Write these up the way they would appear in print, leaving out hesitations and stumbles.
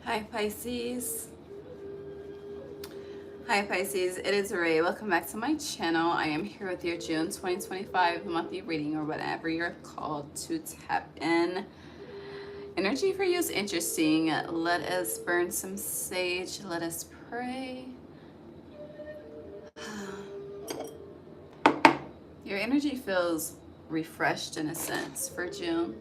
Hi Pisces. Hi Pisces, it is Rai. Welcome back to my channel. I am here with your June 2025 monthly reading, or whatever you're called to tap in. Energy for you is interesting. Let us burn some sage. Let us pray. Your energy feels refreshed in a sense for June.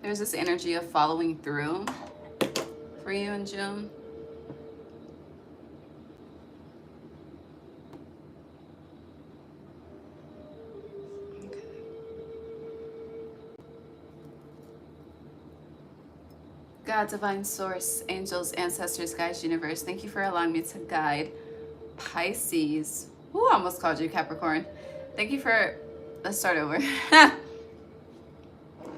There's this energy of following through for you in June. God, divine source, angels, ancestors, guides, universe, thank you for allowing me to guide Pisces. Ooh, I almost called you Capricorn. Thank you for, let's start over.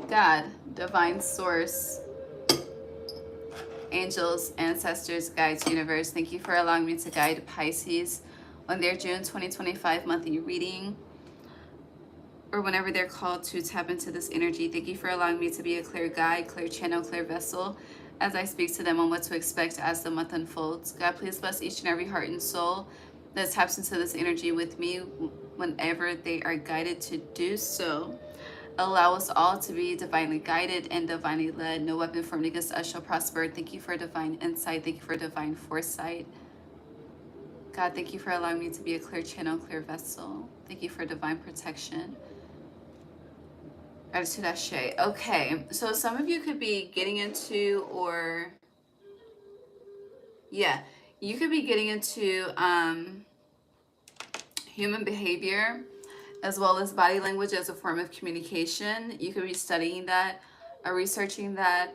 God, divine source, angels, ancestors, guides, universe, thank you for allowing me to guide Pisces on their June 2025 monthly reading, or whenever they're called to tap into this energy. Thank you for allowing me to be a clear guide, clear channel, clear vessel as I speak to them on what to expect as the month unfolds. God, please bless each and every heart and soul that taps into this energy with me whenever they are guided to do so. Allow us all to be divinely guided and divinely led. No weapon formed against us shall prosper. Thank you for divine insight. Thank you for divine foresight. God, thank you for allowing me to be a clear channel, clear vessel. Thank you for divine protection. Gratitude, Ashe. Okay, so some of you could be getting into, or you could be getting into human behavior as well as body language as a form of communication. You could be studying that or researching that.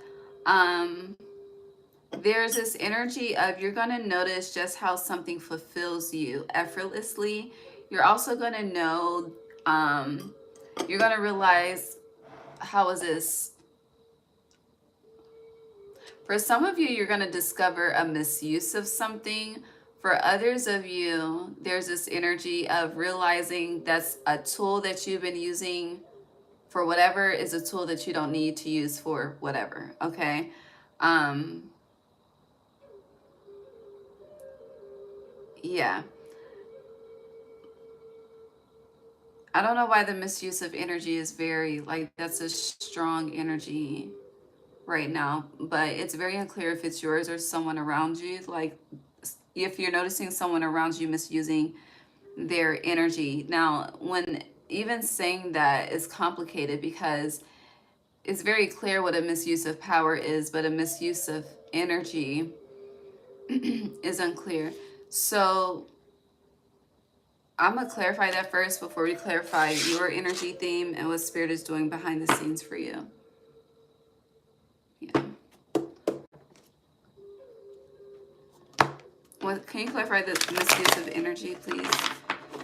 There's this energy of you're going to notice just how something fulfills you effortlessly. You're also going to know, you're going to realize, how is this? For some of you, you're going to discover a misuse of something. For others of you, there's this energy of realizing that's a tool that you've been using for whatever is a tool that you don't need to use for whatever, okay? Yeah. I don't know why the misuse of energy is very, like, that's a strong energy right now, but it's very unclear if it's yours or someone around you. Like, if you're noticing someone around you misusing their energy. Now, when even saying that is complicated because it's very clear what a misuse of power is, but a misuse of energy is unclear. So I'm going to clarify that first before we clarify your energy theme and what Spirit is doing behind the scenes for you. Yeah. Well, can you clarify the misuse of energy, please,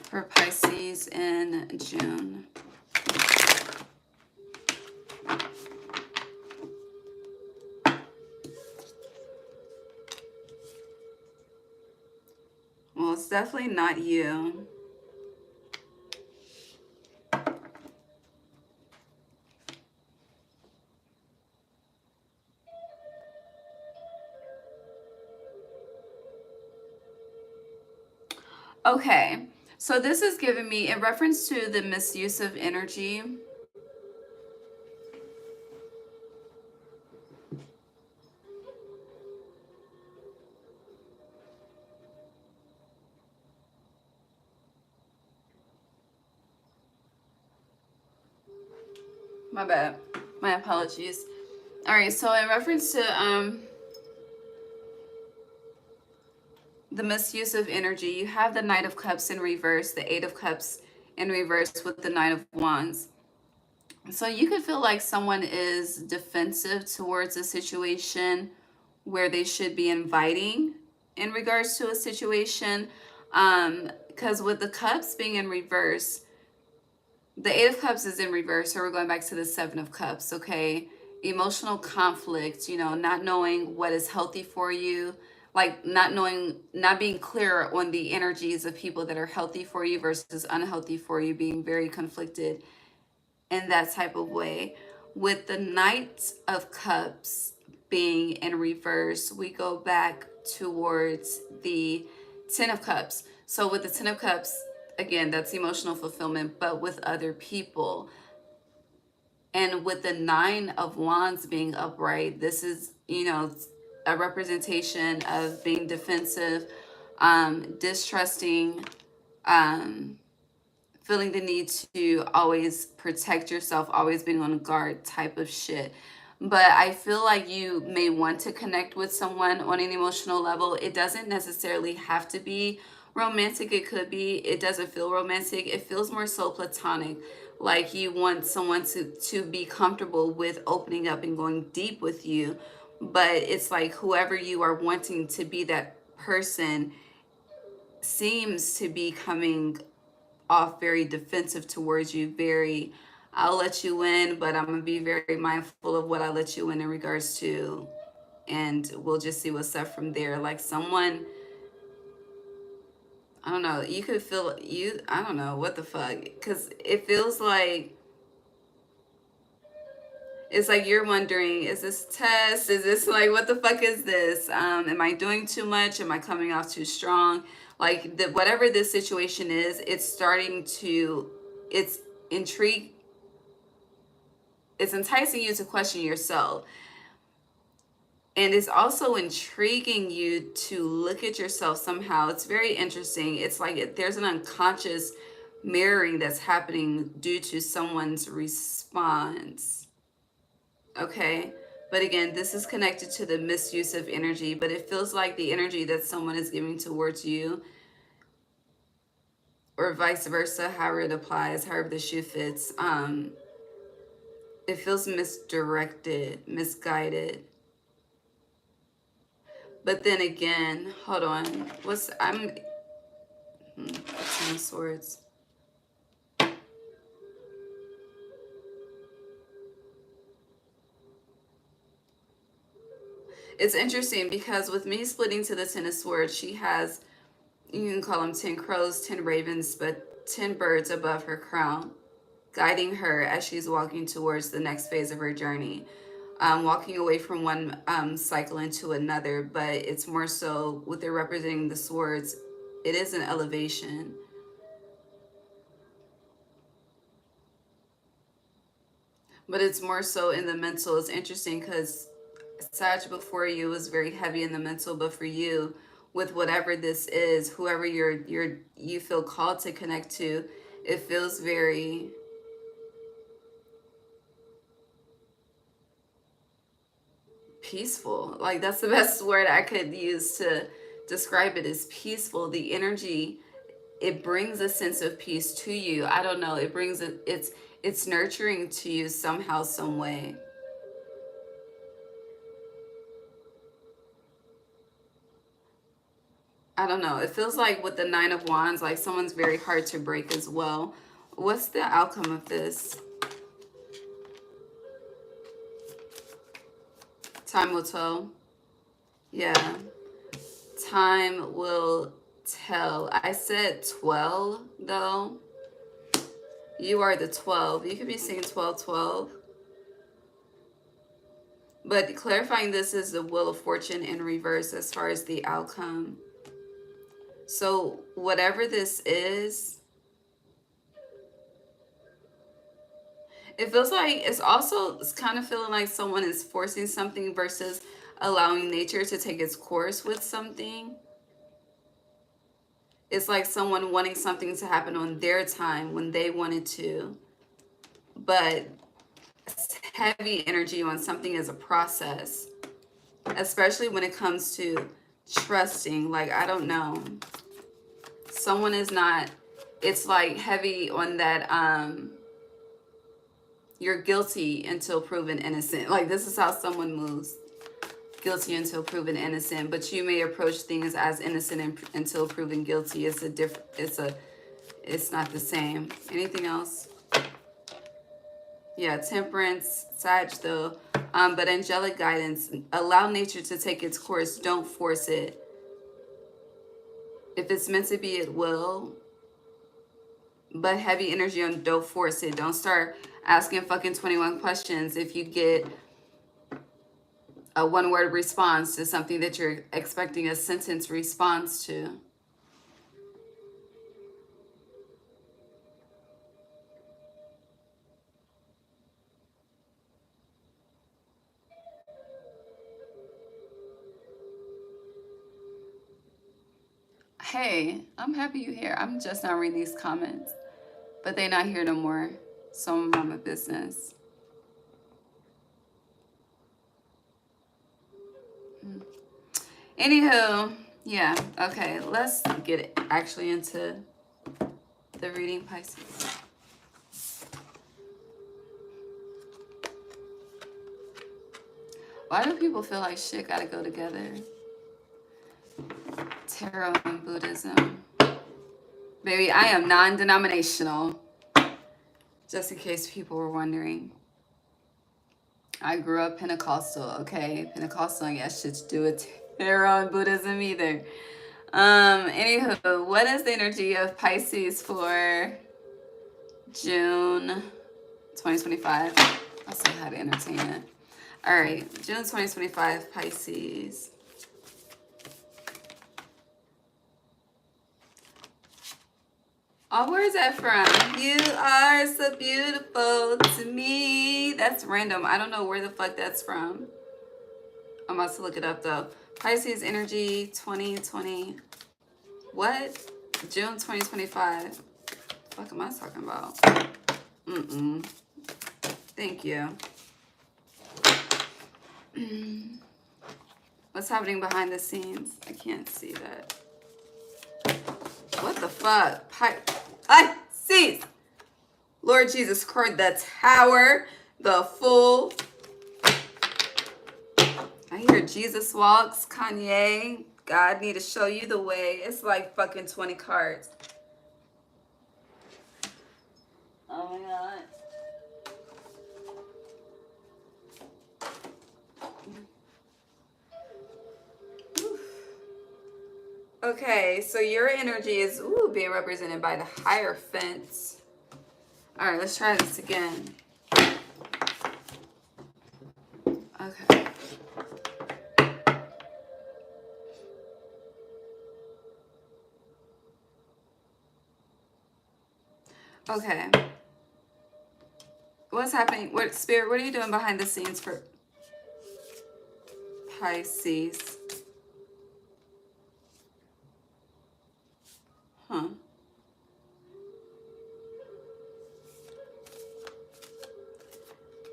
for Pisces in June? Well, it's definitely not you. Okay, so this is giving me, in reference to the misuse of energy, my bad, my apologies. All right, so in reference to the misuse of energy, you have the Knight of Cups in reverse, the Eight of Cups in reverse with the Knight of Wands. So you could feel like someone is defensive towards a situation where they should be inviting in regards to a situation. Because with the Cups being in reverse, the Eight of Cups is in reverse, so we're going back to the Seven of Cups, okay? Emotional conflict, you know, not knowing what is healthy for you, like not being clear on the energies of people that are healthy for you versus unhealthy for you, being very conflicted in that type of way. With the Knight of Cups being in reverse, we go back towards the Ten of Cups. So with the Ten of Cups, again, that's emotional fulfillment, but with other people. And with the Nine of Wands being upright, this is, a representation of being defensive, distrusting, feeling the need to always protect yourself, always being on guard type of shit. But I feel like you may want to connect with someone on an emotional level. It doesn't necessarily have to be romantic. It could be. It doesn't feel romantic. It feels more so platonic. Like you want someone to be comfortable with opening up and going deep with you. But it's like whoever you are wanting to be that person seems to be coming off very defensive towards you, very, I'll let you in, but I'm gonna be very mindful of what I let you in regards to, and we'll just see what's up from there. Like someone, I don't know, you could feel you, I don't know what the fuck, because it feels like it's like you're wondering, is this test? Is this like, what the fuck is this? Am I doing too much? Am I coming off too strong? Like whatever this situation is, it's starting to, it's intrigue, it's enticing you to question yourself. And it's also intriguing you to look at yourself somehow. It's very interesting. It's like there's an unconscious mirroring that's happening due to someone's response. Okay? But again, this is connected to the misuse of energy, but it feels like the energy that someone is giving towards you, or vice versa, however it applies, however the shoe fits, it feels misdirected, misguided. But then again, hold on. Ten of Swords. It's interesting because with me splitting to the Ten of Swords, she has, you can call them 10 crows, 10 ravens, but 10 birds above her crown, guiding her as she's walking towards the next phase of her journey. Walking away from one cycle into another, but it's more so with her representing the swords, it is an elevation. But it's more so in the mental. It's interesting because Sag before you was very heavy in the mental, but for you, with whatever this is, whoever you feel called to connect to, it feels very peaceful. Like that's the best word I could use to describe it, is peaceful. The energy, it brings a sense of peace to you. I don't know, it brings it's nurturing to you somehow, some way. I don't know. It feels like with the Nine of Wands, like someone's very hard to break as well. What's the outcome of this? Time will tell. Yeah. Time will tell. I said 12 though. You are the 12. You could be seeing 12. But clarifying, this is the Wheel of Fortune in reverse as far as the outcome. So whatever this is, it feels like it's kind of feeling like someone is forcing something versus allowing nature to take its course with something. It's like someone wanting something to happen on their time when they wanted to, but heavy energy on something as a process, especially when it comes to trusting. Like, I don't know, someone is not, it's like heavy on that you're guilty until proven innocent. Like, this is how someone moves, guilty until proven innocent, but you may approach things as innocent until proven guilty. It's not the same. Anything else? Yeah, Temperance, Sag though. But angelic guidance, allow nature to take its course. Don't force it. If it's meant to be, it will. But heavy energy on don't force it. Don't start asking fucking 21 questions if you get a one-word response to something that you're expecting a sentence response to. Hey, I'm happy you're here. I'm just not reading these comments. But they're not here no more. So I'm on my business. Anywho, yeah, okay, let's get it actually into the reading, Pisces. Why do people feel like shit gotta go together? Tarot and Buddhism. Baby, I am non-denominational. Just in case people were wondering. I grew up Pentecostal, okay? Pentecostal ain't got shit to do with tarot and Buddhism either. Anywho, what is the energy of Pisces for June 2025? I'll say how to entertain it. All right, June 2025, Pisces. Oh, where's that from? You are so beautiful to me. That's random. I don't know where the fuck that's from. I'm about to look it up though. Pisces energy 2020. What? June 2025. What the fuck am I talking about? Thank you. What's happening behind the scenes? I can't see that. What the fuck? Pisces. Lord Jesus Christ, the Tower, the Fool. I hear Jesus Walks, Kanye. God need to show you the way. It's like fucking 20 cards. Oh my God. Okay, so your energy is being represented by the Hierophant. All right, let's try this again. Okay. Okay. What's happening? What Spirit, what are you doing behind the scenes for Pisces? Huh.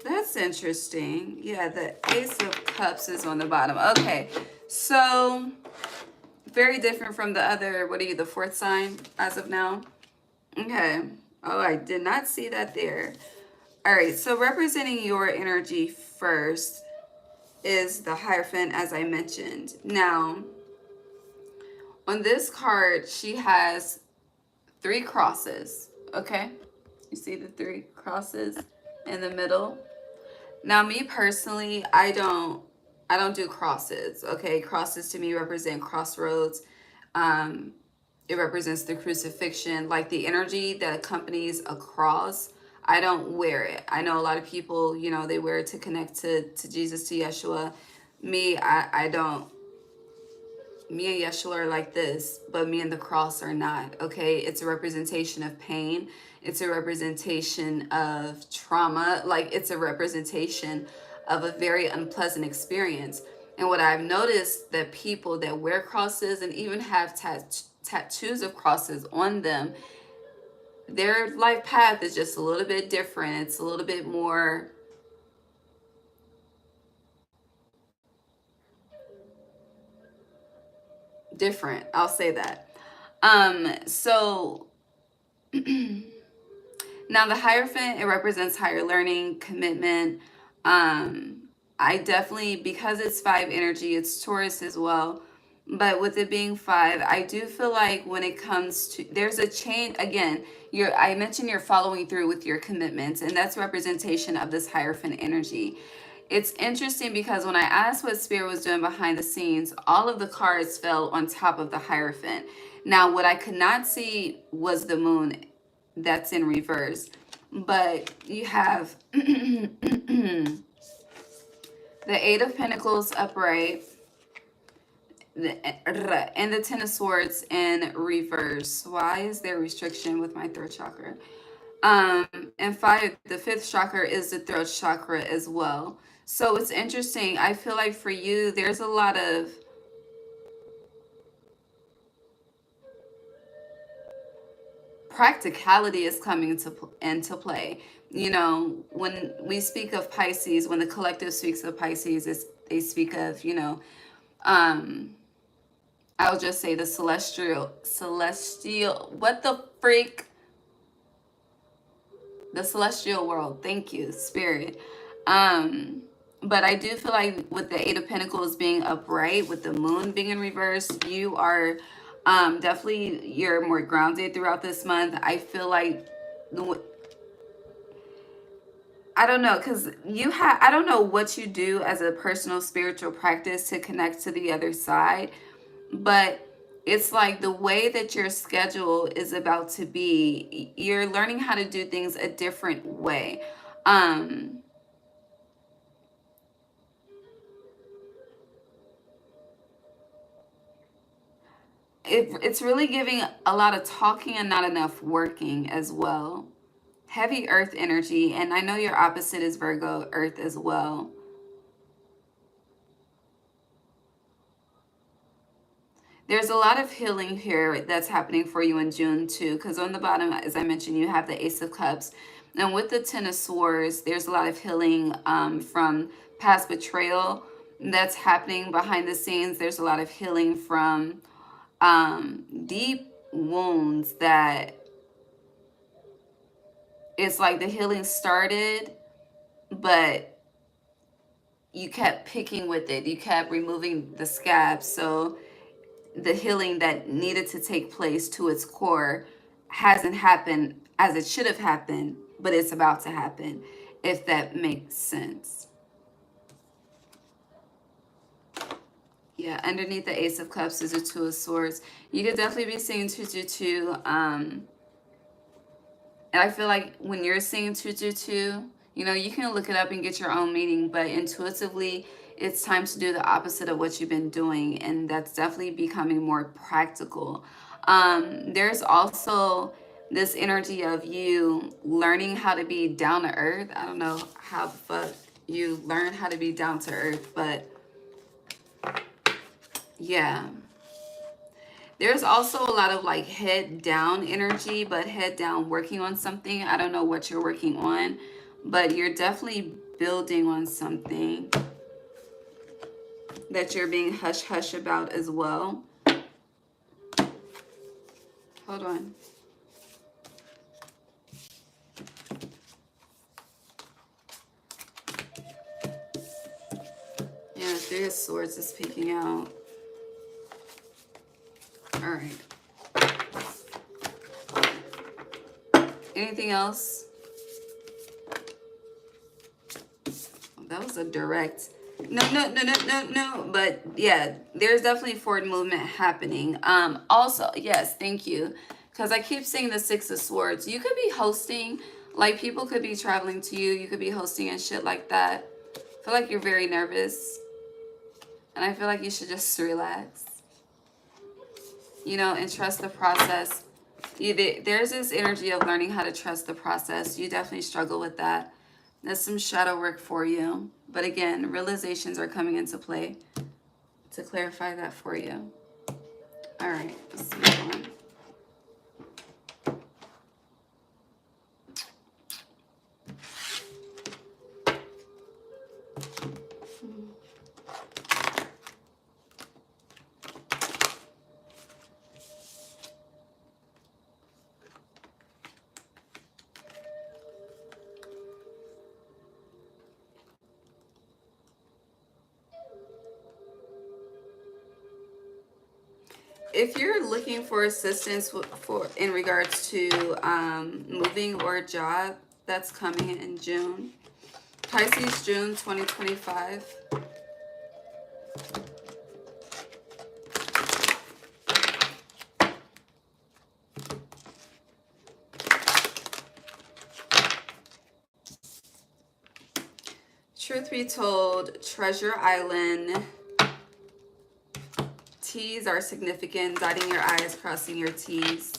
That's interesting. Yeah, the Ace of Cups is on the bottom. Okay, so very different from the other, what are you, the fourth sign as of now? Okay. Oh, I did not see that there. All right, so representing your energy first is the Hierophant, as I mentioned. Now, on this card, she has 3 crosses, okay? You see the 3 crosses in the middle? Now, me personally, I don't do crosses, okay? Crosses to me represent crossroads. It represents the crucifixion, like the energy that accompanies a cross. I don't wear it. I know a lot of people, you know, they wear it to connect to Jesus, to Yeshua. Me, I don't. Me and Yeshua are like this, but me and the cross are not, okay? It's a representation of pain. It's a representation of trauma. Like, it's a representation of a very unpleasant experience. And what I've noticed, that people that wear crosses and even have tattoos of crosses on them, their life path is just a little bit different. It's a little bit more different. I'll say that. So now the Hierophant, it represents higher learning, commitment. I definitely, because it's 5 energy, it's Taurus as well. But with it being 5, I do feel like when it comes to, there's a change. Again, I mentioned you're following through with your commitments, and that's representation of this Hierophant energy. It's interesting because when I asked what Spirit was doing behind the scenes, all of the cards fell on top of the Hierophant. Now, what I could not see was the moon that's in reverse. But you have the Eight of Pentacles upright, and the Ten of Swords in reverse. Why is there restriction with my throat chakra? And five, the fifth chakra is the throat chakra as well. So it's interesting. I feel like for you, there's a lot of practicality is coming into play. You know, when we speak of Pisces, when the collective speaks of Pisces, they speak of, you know, I'll just say the celestial, what the freak? The celestial world. Thank you, Spirit. But I do feel like with the Eight of Pentacles being upright, with the moon being in reverse, you are definitely, you're more grounded throughout this month. I feel like, I don't know, because I don't know what you do as a personal spiritual practice to connect to the other side, but it's like the way that your schedule is about to be, you're learning how to do things a different way. It's really giving a lot of talking and not enough working as well. Heavy earth energy, and I know your opposite is Virgo earth as well. There's a lot of healing here that's happening for you in June too, because on the bottom, as I mentioned, you have the Ace of Cups. And with the Ten of Swords, there's a lot of healing from past betrayal that's happening behind the scenes. There's a lot of healing from deep wounds that it's like the healing started, but you kept picking with it. You kept removing the scabs. So the healing that needed to take place to its core hasn't happened as it should have happened, but it's about to happen, if that makes sense. Yeah, underneath the Ace of Cups is a Two of Swords. You could definitely be seeing 222. And I feel like when you're seeing 222, you know, you can look it up and get your own meaning, but intuitively, it's time to do the opposite of what you've been doing, and that's definitely becoming more practical. There's also this energy of you learning how to be down to earth. I don't know how the fuck you learn how to be down to earth, but yeah. There's also a lot of like head down energy, but head down working on something. I don't know what you're working on, but you're definitely building on something that you're being hush-hush about as well. Hold on. Yeah, Three of Swords is peeking out. All right. Anything else? That was a direct. No. But yeah, there's definitely forward movement happening. Also, yes, thank you. Because I keep seeing the Six of Swords. You could be hosting, like people could be traveling to you. You could be hosting and shit like that. I feel like you're very nervous. And I feel like you should just relax. You know, and trust the process. There's this energy of learning how to trust the process. You definitely struggle with that. That's some shadow work for you. But again, realizations are coming into play to clarify that for you. All right, let's move on. If you're looking for assistance in regards to moving or a job that's coming in June, Pisces, June 2025. Truth be told, Treasure Island. T's are significant. Dotting your I's, crossing your T's.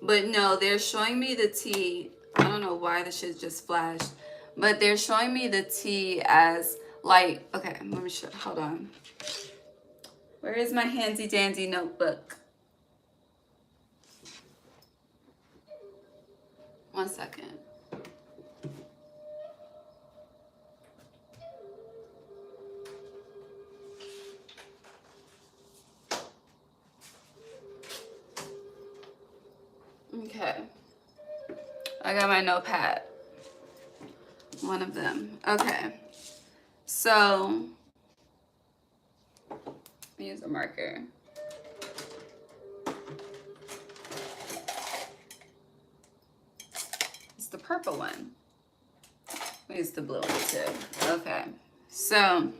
But no, they're showing me the T. I don't know why the shit just flashed. But they're showing me the T as like, okay, let me show, hold on. Where is my handy dandy notebook? One second. Okay. I got my notepad. One of them. Okay. So, use a marker. It's the purple one. We use the blue one too. Okay. So,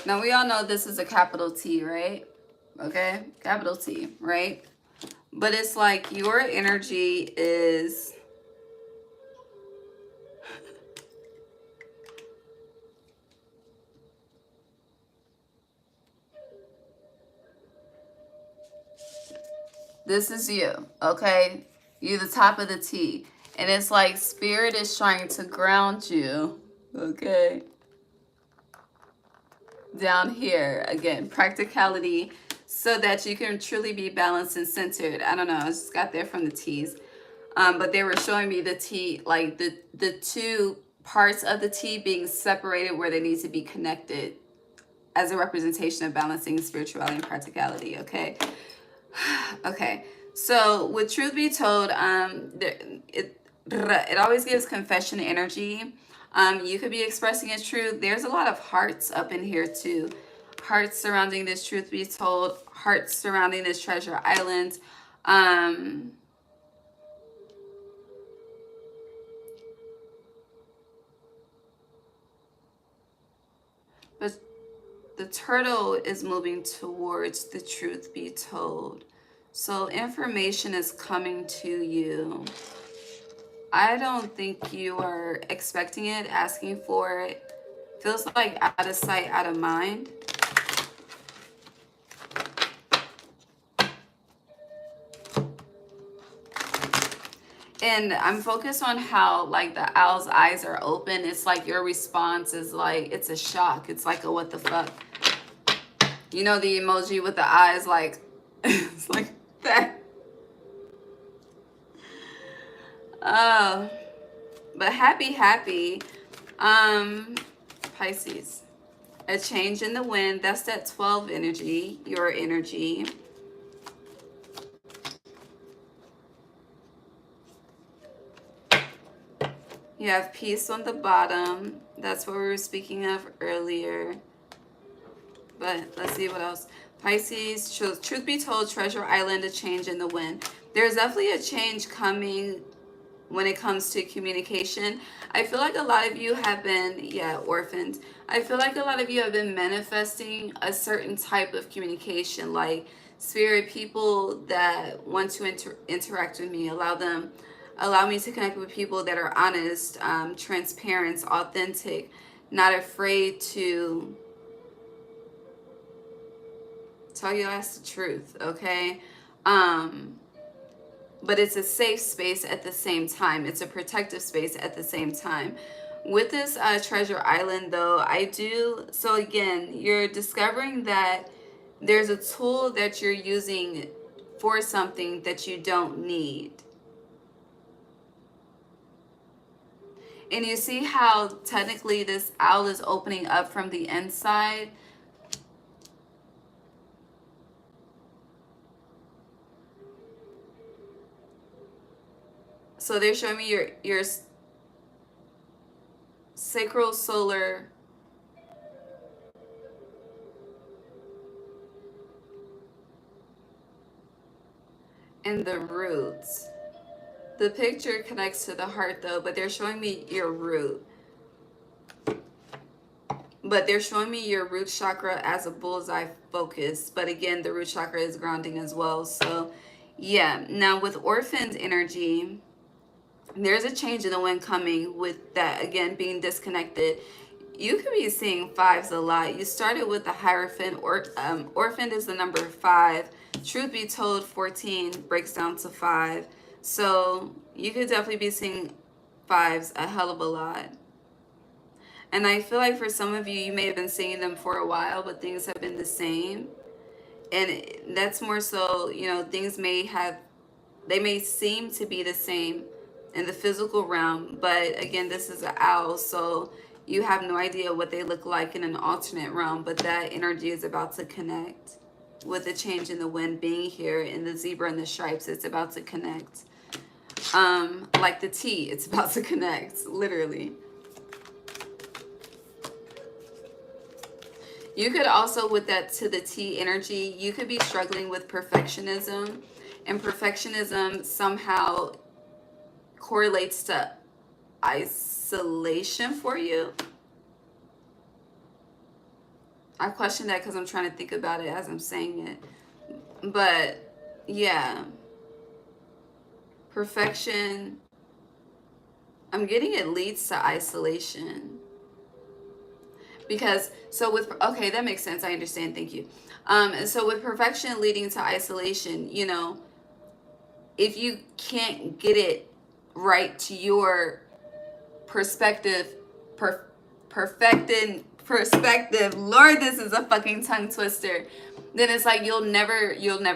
now we all know this is a capital T, right? Okay, capital T, right? But it's like your energy is this is you, okay? You the top of the T. And it's like spirit is trying to ground you, okay? Down here, again, practicality, so that you can truly be balanced and centered. I don't know, I just got there from the T's. But they were showing me the T, like the two parts of the T being separated where they need to be connected as a representation of balancing spirituality and practicality, okay? Okay, so with truth be told, it always gives confession energy. You could be expressing a truth. There's a lot of hearts up in here too. Hearts surrounding this truth be told. Hearts surrounding this treasure island. But the turtle is moving towards the truth be told. So information is coming to you. I don't think you are expecting it, asking for it. Feels like out of sight, out of mind. And I'm focused on how like the owl's eyes are open. It's like your response is like, it's a shock. It's like a what the fuck. You know the emoji with the eyes like, it's like that. But happy. Pisces. A change in the wind. That's that 12 energy, your energy. You have peace on the bottom. That's what we were speaking of earlier. But let's see what else. Pisces, truth be told, Treasure Island, a change in the wind. There's definitely a change coming when it comes to communication. I feel like a lot of you have been, orphaned. I feel like a lot of you have been manifesting a certain type of communication, like spirit people that want to interact with me. Allow me to connect with people that are honest, transparent, authentic, not afraid to tell your ass the truth, okay? But it's a safe space at the same time. It's a protective space at the same time. With this Treasure Island, though, so again, you're discovering that there's a tool that you're using for something that you don't need. And you see how technically this owl is opening up from the inside? So they're showing me your sacral solar and the roots. The picture connects to the heart though, but they're showing me your root. But they're showing me your root chakra as a bullseye focus. But again, the root chakra is grounding as well. So yeah. Now with orphaned energy, there's a change in the wind coming with that, again, being disconnected. You could be seeing fives a lot. You started with the Hierophant. Orphaned is the number 5. Truth be told, 14 breaks down to 5. So you could definitely be seeing fives a hell of a lot. And I feel like for some of you, you may have been seeing them for a while, but things have been the same. And that's more so, you know, things they may seem to be the same in the physical realm, but again, this is an owl, so you have no idea what they look like in an alternate realm, but that energy is about to connect with the change in the wind being here in the zebra and the stripes. It's about to connect. Like the T, it's about to connect, literally. You could also, with that to the T energy, you could be struggling with perfectionism, and perfectionism somehow correlates to isolation for you. I question that because I'm trying to think about it as I'm saying it. But yeah, perfection, I'm getting it leads to isolation. Because, so with, okay, that makes sense. I understand. Thank you. And so with perfection leading to isolation, you know, if you can't get it right to your perspective, perspective, Lord, this is a fucking tongue twister, then it's like you'll never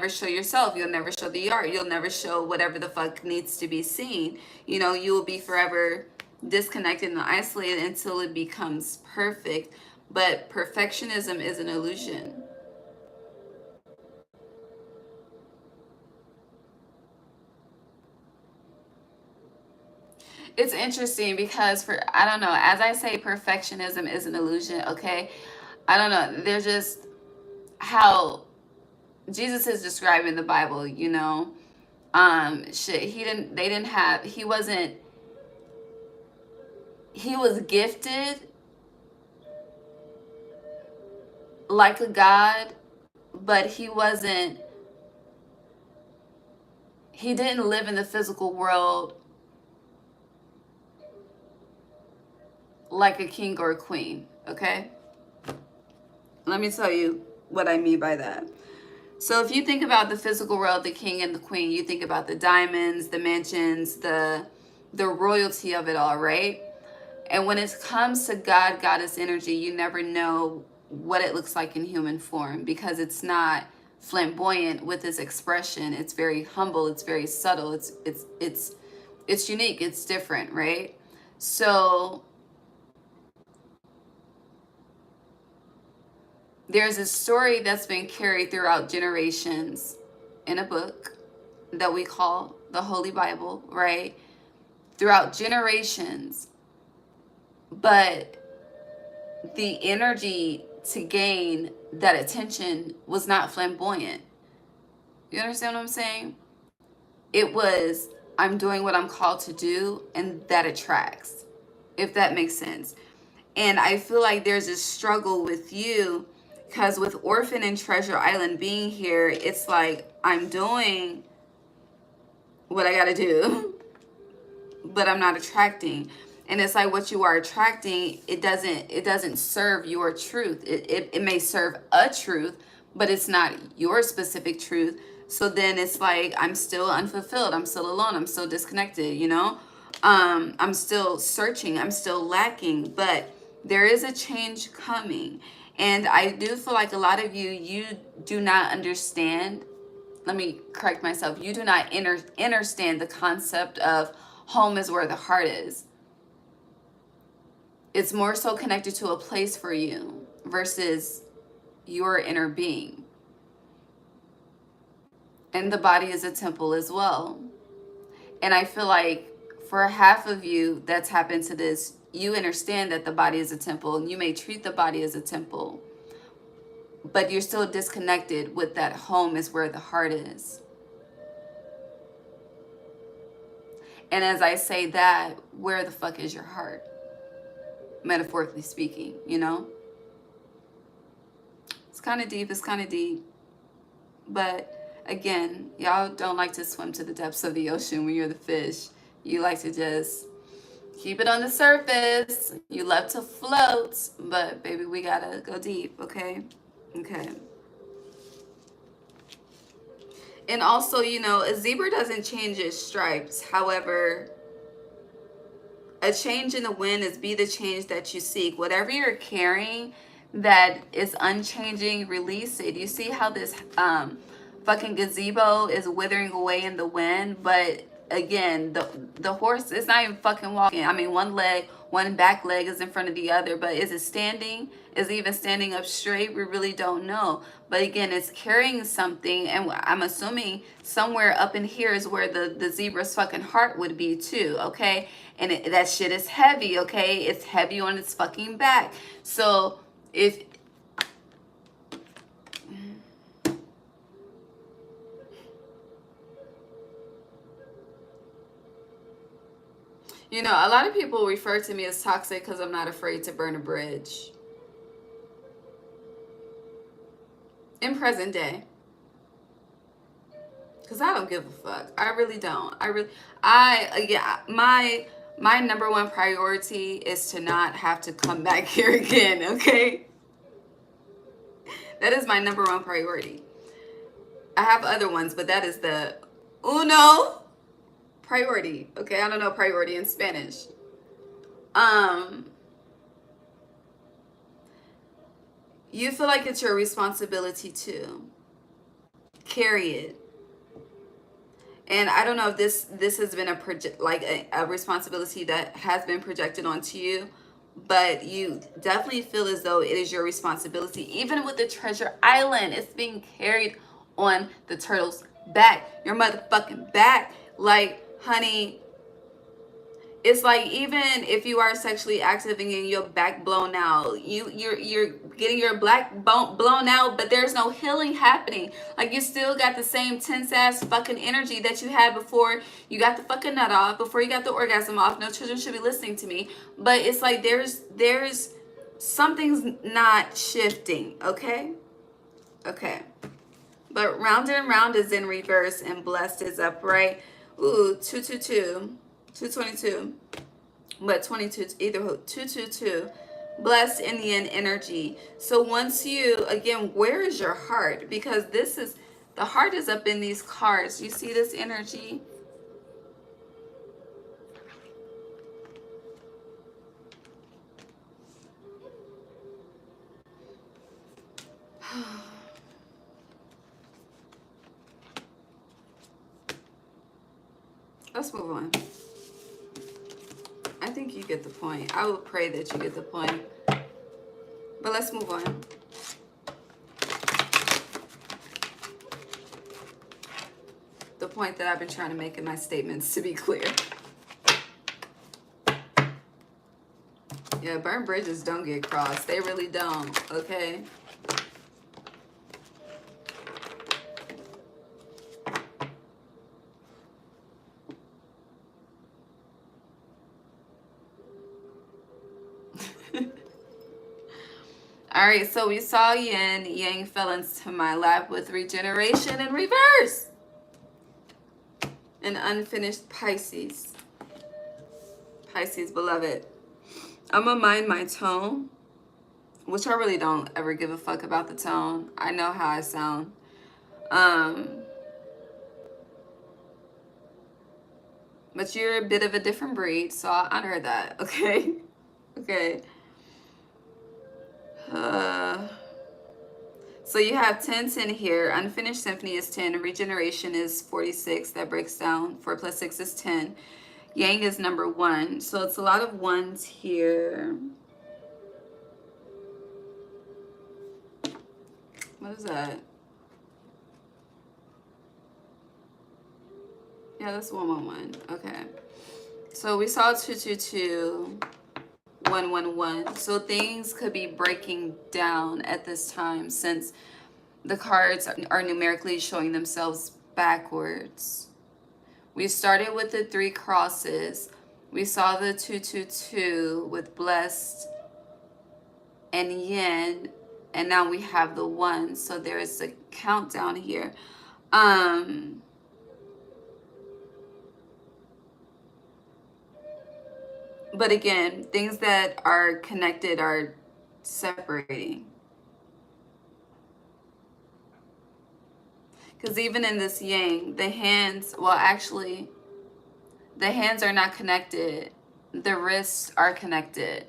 show yourself, you'll never show the art, you'll never show whatever the fuck needs to be seen. You know, you will be forever disconnected and isolated until it becomes perfect. But perfectionism is an illusion. It's interesting because I don't know, as I say, perfectionism is an illusion, okay? I don't know, they're just how Jesus is described in the Bible, you know. He was gifted like a god, but he didn't live in the physical world like a king or a queen, okay? Let me tell you what I mean by that. So if you think about the physical world, the king and the queen, you think about the diamonds, the mansions, the royalty of it all, right? And when it comes to God, goddess energy, you never know what it looks like in human form because it's not flamboyant with its expression. It's very humble. It's very subtle. It's unique. It's different, right? So there's a story that's been carried throughout generations in a book that we call the Holy Bible, right? Throughout generations. But the energy to gain that attention was not flamboyant. You understand what I'm saying? It was, I'm doing what I'm called to do, and that attracts, if that makes sense. And I feel like there's a struggle with you because with Orphan and Treasure Island being here, it's like I'm doing what I gotta do, but I'm not attracting. And it's like what you are attracting, it doesn't serve your truth. It may serve a truth, but it's not your specific truth. So then it's like I'm still unfulfilled. I'm still alone. I'm still disconnected, you know? I'm still searching. I'm still lacking. But there is a change coming. And I do feel like a lot of you do not understand. Let me correct myself. You do not understand the concept of home is where the heart is. It's more so connected to a place for you versus your inner being. And the body is a temple as well. And I feel like for half of you that's happened to this, you understand that the body is a temple and you may treat the body as a temple, but you're still disconnected with that home is where the heart is. And as I say that, where the fuck is your heart? Metaphorically speaking, you know? kind of deep. It's kind of deep. But again, y'all don't like to swim to the depths of the ocean when you're the fish. You like to just keep it on the surface. You love to float. But baby, we gotta go deep, okay? Okay. And also, you know, a zebra doesn't change its stripes. However, a change in the wind is be the change that you seek. Whatever you're carrying that is unchanging, release it. You see how this fucking gazebo is withering away in the wind, but again, the horse is not even fucking walking. I mean, one back leg is in front of the other, but is it standing? Is it even standing up straight? We really don't know. But again, it's carrying something, and I'm assuming somewhere up in here is where the zebra's fucking heart would be too, okay? And that shit is heavy, okay? It's heavy on its fucking back. So if you know, a lot of people refer to me as toxic because I'm not afraid to burn a bridge. In present day. Because I don't give a fuck. I really don't. My number one priority is to not have to come back here again, okay? That is my number one priority. I have other ones, but that is the uno priority. Okay, I don't know priority in Spanish. You feel like it's your responsibility to carry it. And I don't know if this has been a responsibility that has been projected onto you, but you definitely feel as though it is your responsibility. Even with the treasure island, it's being carried on the turtle's back, your motherfucking back. Like, honey, it's like even if you are sexually active and getting your back blown out, you're getting your black bone blown out, but there's no healing happening. Like, you still got the same tense ass fucking energy that you had before you got the fucking nut off, before you got the orgasm off. No children should be listening to me, but it's like there's something's not shifting, okay? Okay. But round and round is in reverse and blessed is upright. Ooh, 222. 222, but 22, either 222, blessed Indian energy. So once you, again, where is your heart? Because this is, the heart is up in these cards. You see this energy? Let's move on. I think you get the point. I will pray that you get the point. But let's move on. The point that I've been trying to make in my statements, to be clear. Yeah, burnt bridges don't get crossed. They really don't, okay? All right, so we saw yin. Yang fell into my lap with regeneration in reverse. An unfinished Pisces. Pisces, beloved. I'm going to mind my tone, which I really don't ever give a fuck about the tone. I know how I sound. But you're a bit of a different breed, so I'll honor that, okay? Okay. So you have 10, 10 here. Unfinished symphony is 10. Regeneration is 46. That breaks down. 4 plus 6 is 10. Yang is number 1. So it's a lot of ones here. What is that? Yeah, that's 111. Okay. So we saw 222. 111. So things could be breaking down at this time since the cards are numerically showing themselves backwards. We started with the 3 crosses. We saw the 222 with blessed and yin, and now we have the 1. So there is a countdown here. But again, things that are connected are separating. Because even in this yang, the hands, well, actually, the hands are not connected. The wrists are connected.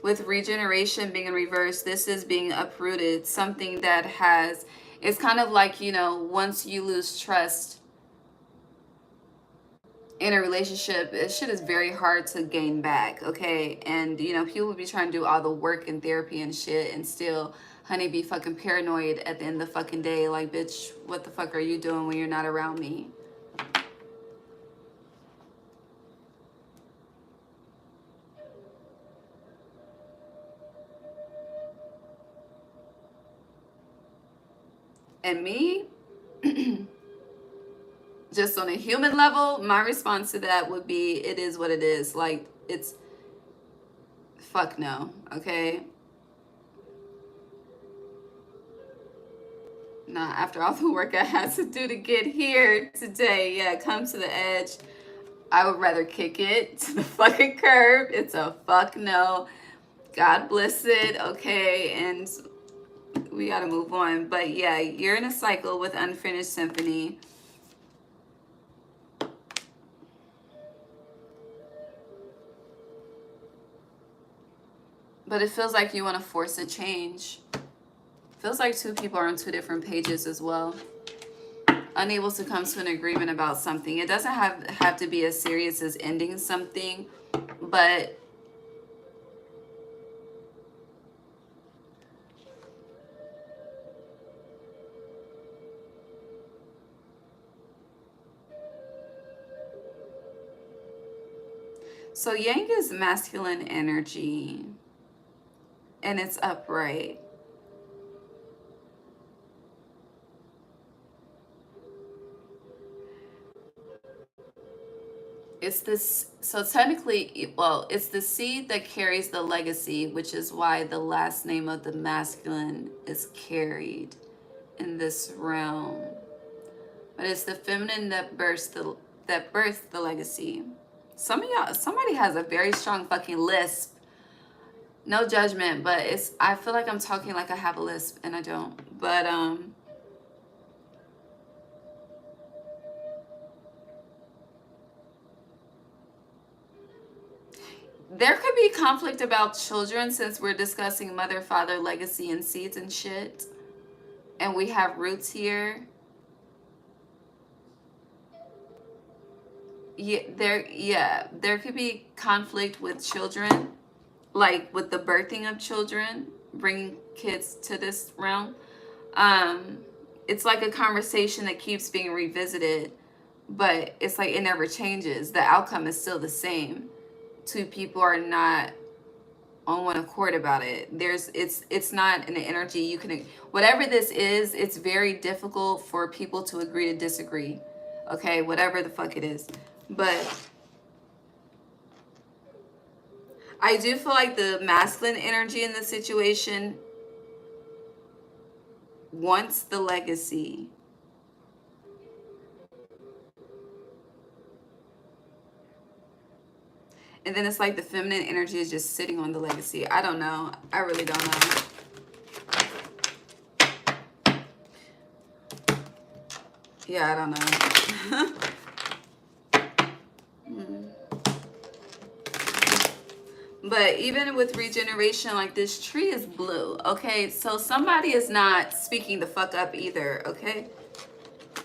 With regeneration being in reverse, this is being uprooted. Something that has, it's kind of like, you know, once you lose trust in a relationship, this shit is very hard to gain back, okay? And, you know, people will be trying to do all the work and therapy and shit and still, honey, be fucking paranoid at the end of the fucking day. Like, bitch, what the fuck are you doing when you're not around me? And me, just on a human level, my response to that would be, it is what it is. Like, it's, fuck no, okay? Nah, after all the work I had to do to get here today, yeah, come to the edge. I would rather kick it to the fucking curb. It's a fuck no. God bless it, okay? And we gotta move on. But yeah, you're in a cycle with unfinished symphony. But it feels like you want to force a change. Feels like 2 people are on 2 different pages as well. Unable to come to an agreement about something. It doesn't have to be as serious as ending something, but so yang is masculine energy and it's upright. It's this, so technically, well, it's the seed that carries the legacy, which is why the last name of the masculine is carried in this realm. But it's the feminine that births the legacy. Some of y'all, somebody has a very strong fucking lisp. No judgment, but it's, I feel like I'm talking like I have a lisp and I don't. But there could be conflict about children since we're discussing mother, father, legacy, and seeds and shit. And we have roots here. Yeah, there could be conflict with children, like with the birthing of children, bringing kids to this realm. It's like a conversation that keeps being revisited, but it's like it never changes. The outcome is still the same. 2 people are not on one accord about it. It's not an energy you can, whatever this is, it's very difficult for people to agree to disagree. Okay, whatever the fuck it is. But I do feel like the masculine energy in this situation wants the legacy. And then it's like the feminine energy is just sitting on the legacy. I don't know. I really don't know. Yeah, I don't know. But even with regeneration, like this tree is blue, okay? So somebody is not speaking the fuck up either, okay?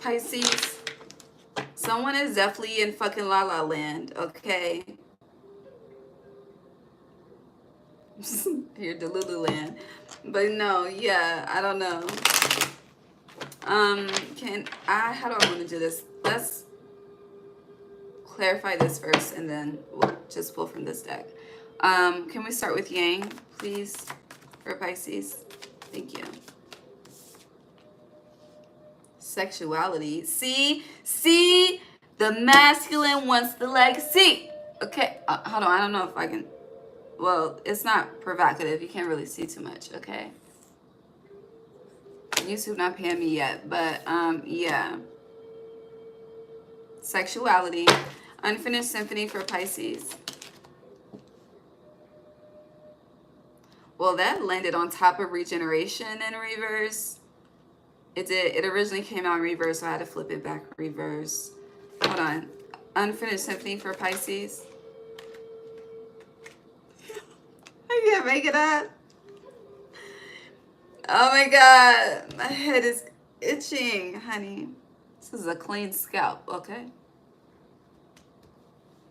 Pisces. Someone is definitely in fucking la la land, okay? Here, Delulu land. But no, yeah, I don't know. How do I want to do this? Let's clarify this first and then we'll just pull from this deck. Can we start with Yang, please, for Pisces? Thank you. Sexuality. See, the masculine wants the legacy. Okay, hold on. I don't know if I can. Well, it's not provocative. You can't really see too much, okay? YouTube not paying me yet, but yeah. Sexuality. Unfinished symphony for Pisces. Well, that landed on top of regeneration in reverse. It did. It originally came out in reverse, so I had to flip it back reverse. Hold on. Unfinished symphony for Pisces. I can't make it up. Oh my God. My head is itching, honey. This is a clean scalp, okay?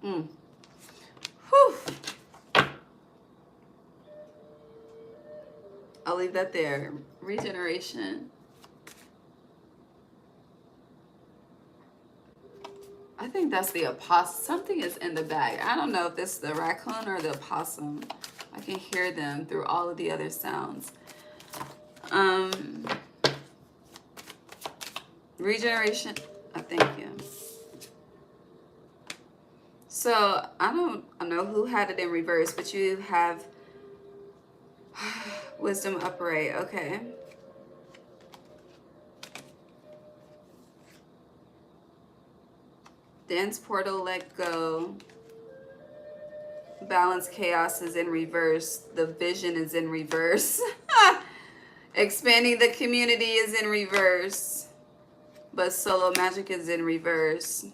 Whew. I'll leave that there. Regeneration. I think that's the opossum. Something is in the bag. I don't know if this is the raccoon or the opossum. I can hear them through all of the other sounds. Regeneration. Thank you. So I don't know who had it in reverse, but you have wisdom upright. Okay. Dense portal, let go. Balance, chaos is in reverse. The vision is in reverse. Expanding the community is in reverse. But solo magic is in reverse.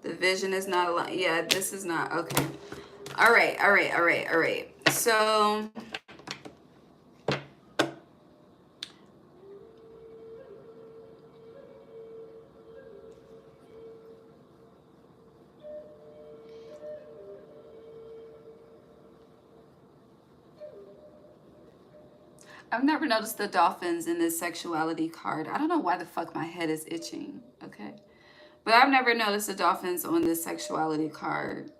The vision is not aligned. Yeah, this is not. Okay. All right. So I've never noticed the dolphins in this sexuality card. I don't know why the fuck my head is itching. Okay. But I've never noticed the dolphins on this sexuality card.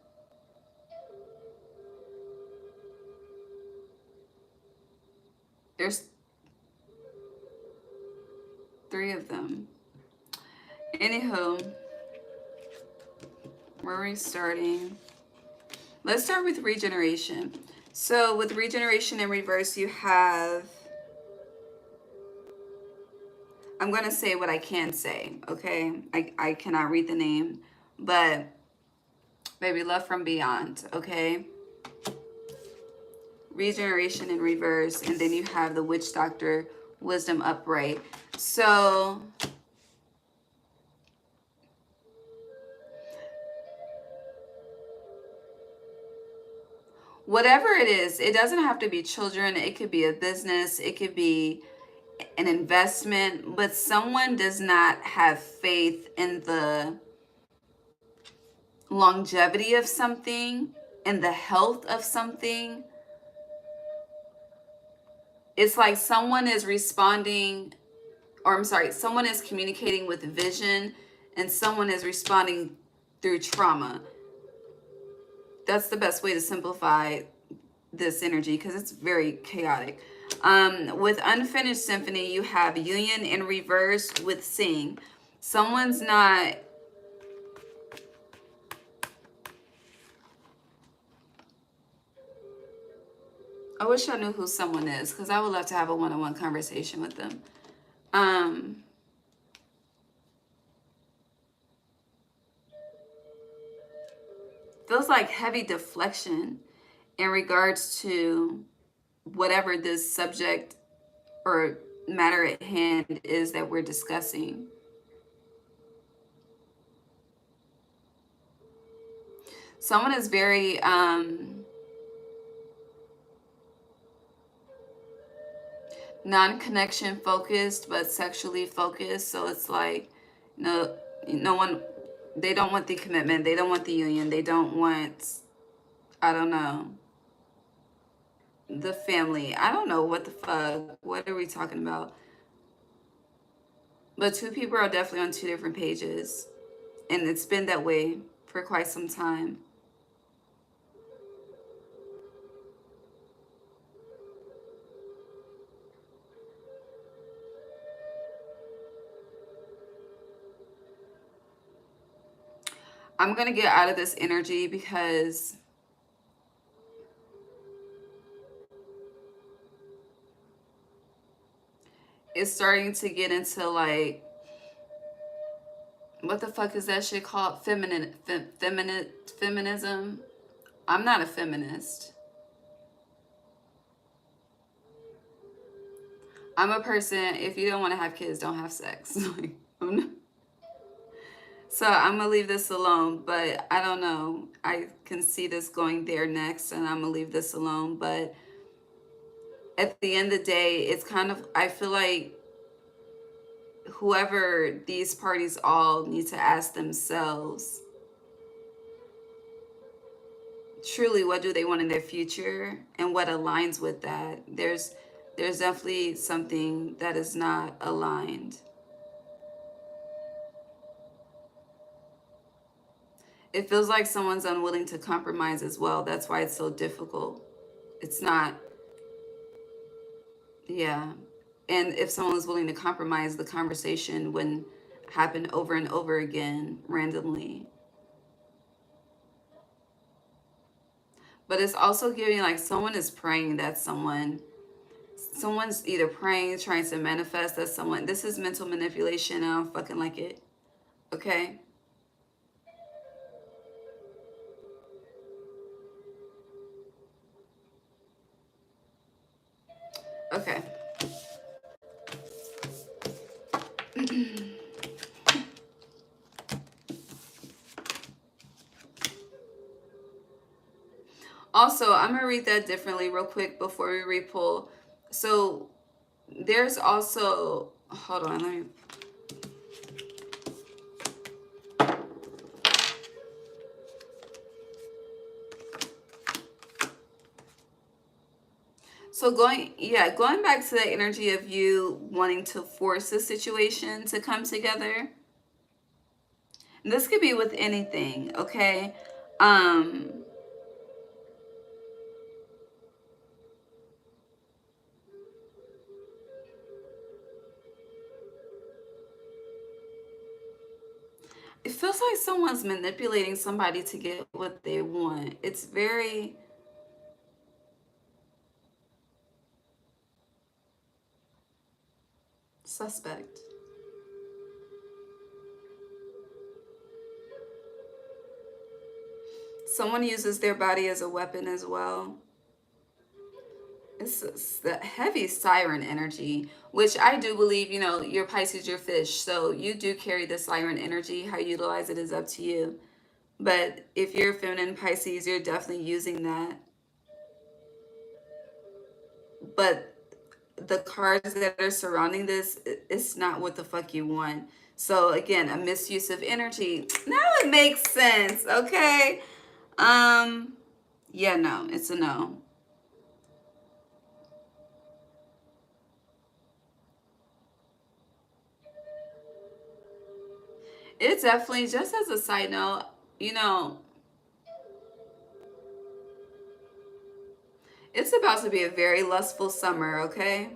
There's 3 of them. Anywho, we're restarting. Let's start with regeneration. So with regeneration in reverse, you have, I'm going to say what I can say, okay? I cannot read the name, but baby, love from beyond, okay? Regeneration in reverse, and then you have the witch doctor, wisdom upright. So whatever it is, it doesn't have to be children. It could be a business. It could be an investment. But someone does not have faith in the longevity of something and the health of something. It's like someone is responding, or I'm sorry, someone is communicating with vision and someone is responding through trauma. That's the best way to simplify this energy because it's very chaotic. With unfinished symphony, you have union in reverse with sing. Someone's not, I wish I knew who someone is because I would love to have a one-on-one conversation with them. Feels like heavy deflection in regards to whatever this subject or matter at hand is that we're discussing. Someone is very non-connection focused but sexually focused. So it's like no one, they don't want the commitment, they don't want the union, they don't want, I don't know, the family. I don't know what the fuck, what are we talking about? But 2 people are definitely on 2 different pages, and it's been that way for quite some time. I'm gonna get out of this energy because is starting to get into like, what the fuck is that shit called? Feminism. I'm not a feminist. I'm a person, if you don't want to have kids, don't have sex. Like, so I'm going to leave this alone, but I don't know. I can see this going there next, and I'm going to leave this alone. But at the end of the day, it's kind of, I feel like whoever these parties all need to ask themselves, truly, what do they want in their future and what aligns with that? There's definitely something that is not aligned. It feels like someone's unwilling to compromise as well. That's why it's so difficult. It's not, yeah. And if someone was willing to compromise, the conversation wouldn't happen over and over again randomly. But it's also giving like someone is praying that someone's either praying, trying to manifest that someone, this is mental manipulation and I don't fucking like it. Okay? Okay. Also, I'm going to read that differently real quick before we repull. So there's also, hold on, let me. So going back to the energy of you wanting to force a situation to come together. And this could be with anything, okay? It feels like someone's manipulating somebody to get what they want. It's very suspect. Someone uses their body as a weapon as well. It's the heavy siren energy, which I do believe, you know, your Pisces, your fish. So you do carry the siren energy. How you utilize it is up to you. But if you're feminine Pisces, you're definitely using that. But the cards that are surrounding this, it's not what the fuck you want. So again, a misuse of energy. Now it makes sense, okay? Yeah, no, it's a no. It's definitely, just as a side note, you know, it's about to be a very lustful summer, okay?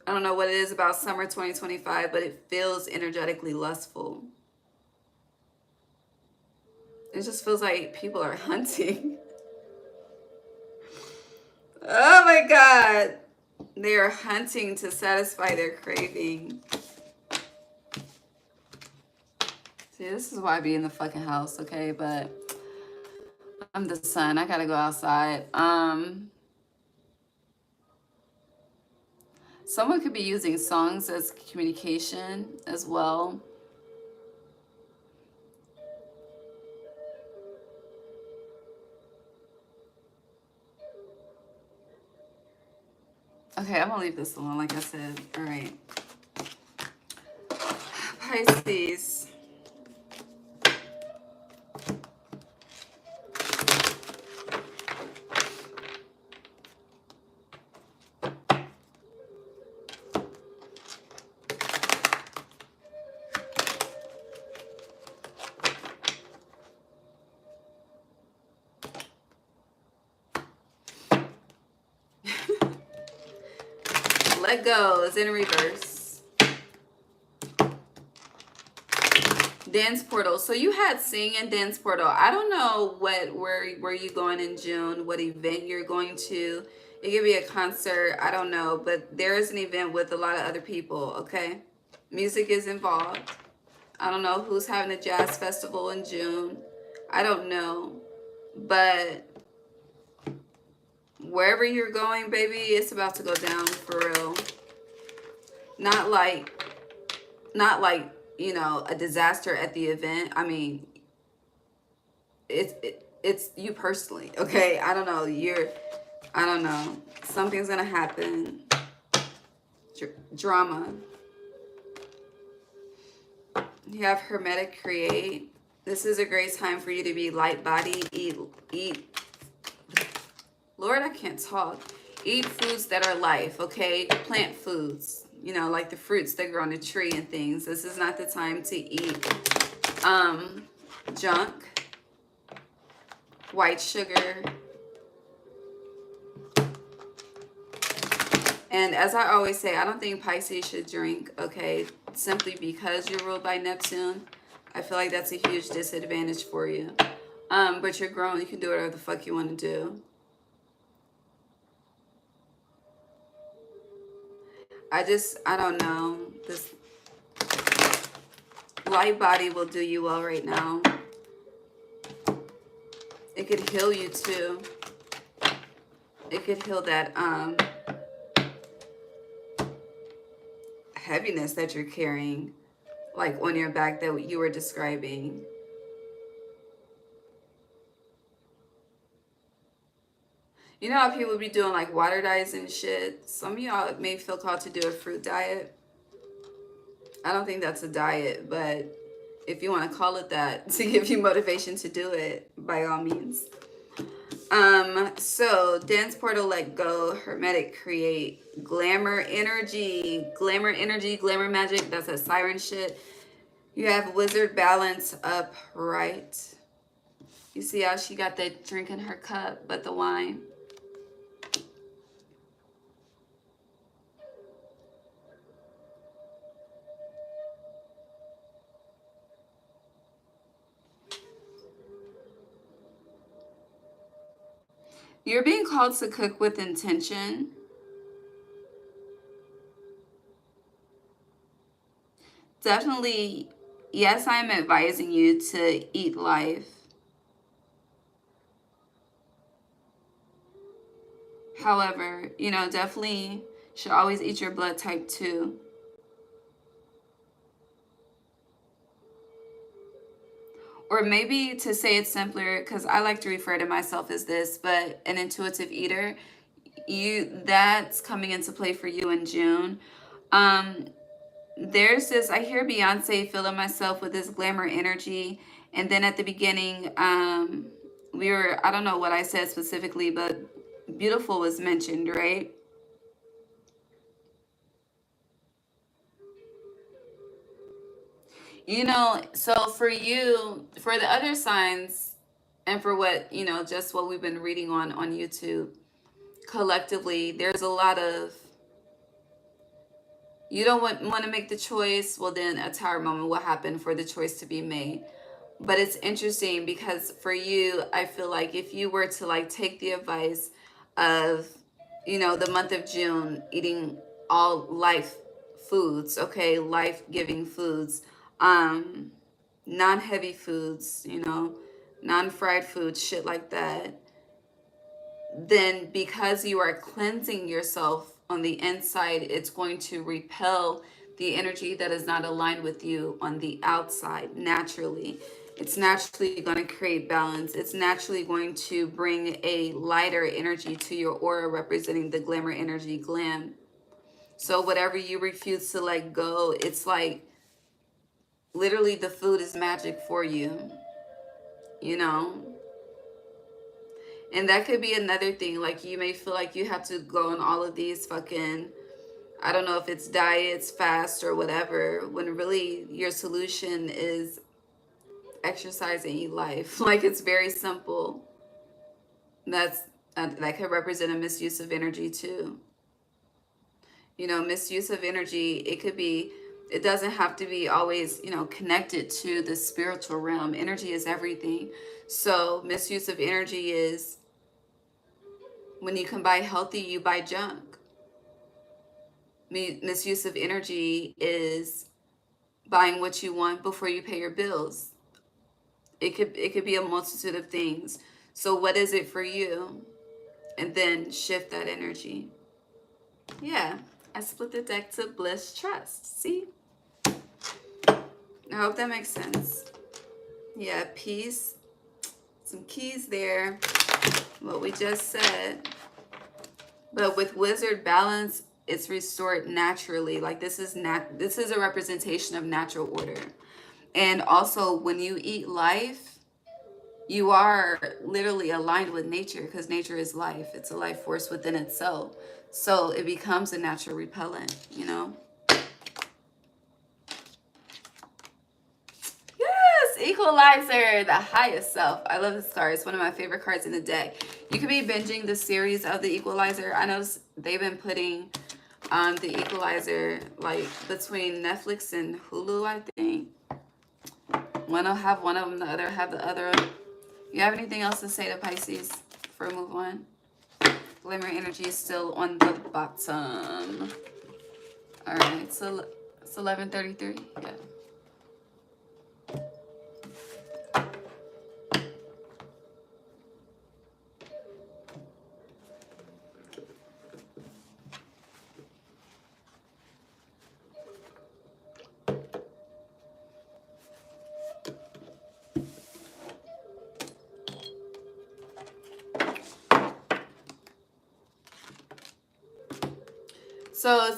I don't know what it is about summer 2025, but it feels energetically lustful. It just feels like people are hunting. Oh my God. They are hunting to satisfy their craving. See, this is why I be in the fucking house, okay? But I'm the sun. I gotta go outside. Someone could be using songs as communication as well. Okay, I'm gonna leave this alone, like I said. All right. Pisces. Let go is in reverse. Dance portal. So you had sing and dance portal. I don't know where you going in June, what event you're going to. It could be a concert, I don't know, but there is an event with a lot of other people, okay? Music is involved. I don't know who's having a jazz festival in June. I don't know. But wherever you're going, baby, it's about to go down for real. Not like, you know, a disaster at the event. I mean, it's you personally, okay? I don't know. I don't know. Something's gonna happen. Drama. You have Hermetic Create. This is a great time for you to be light body. Eat. Lord, I can't talk. Eat foods that are life, okay? Plant foods. You know, like the fruits that grow on a tree and things. This is not the time to eat junk, white sugar. And as I always say, I don't think Pisces should drink, okay? Simply because you're ruled by Neptune. I feel like that's a huge disadvantage for you. But you're grown. You can do whatever the fuck you want to do. I don't know. This light body will do you well right now. It could heal you too. It could heal that heaviness that you're carrying, like on your back that you were describing. You know how people be doing like water diets and shit? Some of y'all may feel called to do a fruit diet. I don't think that's a diet, but if you want to call it that to give you motivation to do it, by all means. So Dance Portal, Let Go, Hermetic Create, Glamour Energy, Glamour Magic. That's a siren shit. You have Wizard Balance upright. You see how she got that drink in her cup, but the wine. You're being called to cook with intention. Definitely, yes, I'm advising you to eat life. However, you know, definitely should always eat your blood type too. Or maybe to say it simpler, because I like to refer to myself as this, but an intuitive eater, that's coming into play for you in June. There's this, I hear Beyonce filling myself with this glamour energy. And then at the beginning, I don't know what I said specifically, but beautiful was mentioned, right? You know, so for you, for the other signs, and for what, you know, just what we've been reading on YouTube, collectively, there's a lot of, you don't want to make the choice, well then a tower moment will happen for the choice to be made. But it's interesting because for you, I feel like if you were to like take the advice of, you know, the month of June, eating all life foods, okay, life-giving foods, non-heavy foods, you know, non-fried foods, shit like that, then because you are cleansing yourself on the inside, it's going to repel the energy that is not aligned with you on the outside naturally. It's naturally going to create balance. It's naturally going to bring a lighter energy to your aura, representing the glamour energy, glam. So whatever you refuse to let go, it's like literally the food is magic for you, you know? And that could be another thing. Like you may feel like you have to go on all of these fucking, I don't know if it's diets, fast, or whatever, when really your solution is exercise and eat life. Like it's very simple. That could represent a misuse of energy too. You know, misuse of energy, it doesn't have to be always, you know, connected to the spiritual realm. Energy is everything. So misuse of energy is When you can buy healthy, you buy junk. Misuse of energy is buying what you want before you pay your bills. It could be a multitude of things. So what is it for you? And then shift that energy. Yeah, I split the deck to bliss, trust. See? I hope that makes sense. Yeah, peace. Some keys there. What we just said. But with wizard balance, it's restored naturally. Like this is a representation of natural order. And also when you eat life, you are literally aligned with nature, because nature is life. It's a life force within itself. So it becomes a natural repellent, you know? Yes, Equalizer, the highest self. I love this card. It's one of my favorite cards in the deck. You could be binging the series of the Equalizer. I know they've been putting the Equalizer like between Netflix and Hulu, I think. One will have one of them, the other have the other. You have anything else to say to Pisces before we move on? Glimmer energy is still on the bottom. All right, so it's 11:33. Yeah.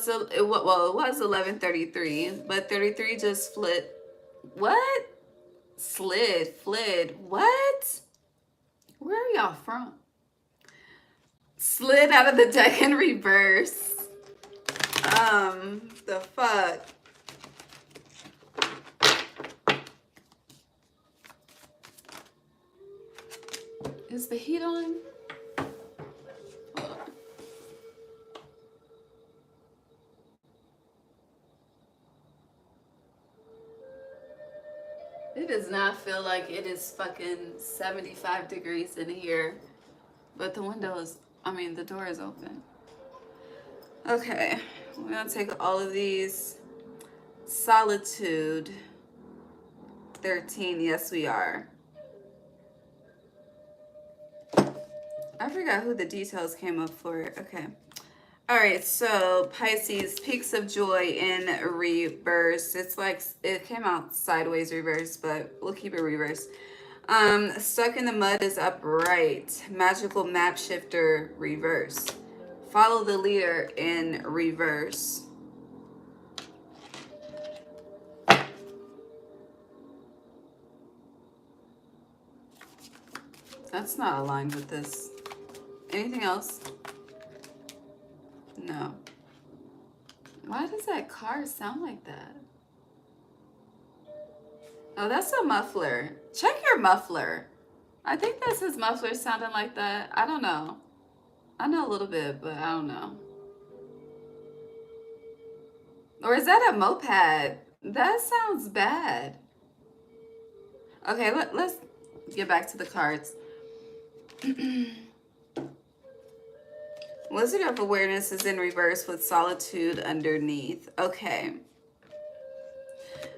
So it was 11:33, but 33 just flipped. What? Fled. What? Where are y'all from? Slid out of the deck in reverse. The fuck? Is the heat on? It does not feel like it is fucking 75 degrees in here. But the the door is open. Okay, we're gonna take all of these. Solitude. 13, yes we are. I forgot who the details came up for. Okay. All right, so Pisces, peaks of joy in reverse. It's like it came out sideways reverse, but we'll keep it reverse. Stuck in the mud is upright. Magical map shifter reverse. Follow the leader in reverse. That's not aligned with this. Anything else? No. Why does that car sound like that? Oh, that's a muffler. Check your muffler. I think that's his muffler sounding like that. I don't know. I know a little bit, but I don't know. Or is that a moped? That sounds bad. Okay, let's get back to the cards. Wizard of Awareness is in reverse with solitude underneath. Okay.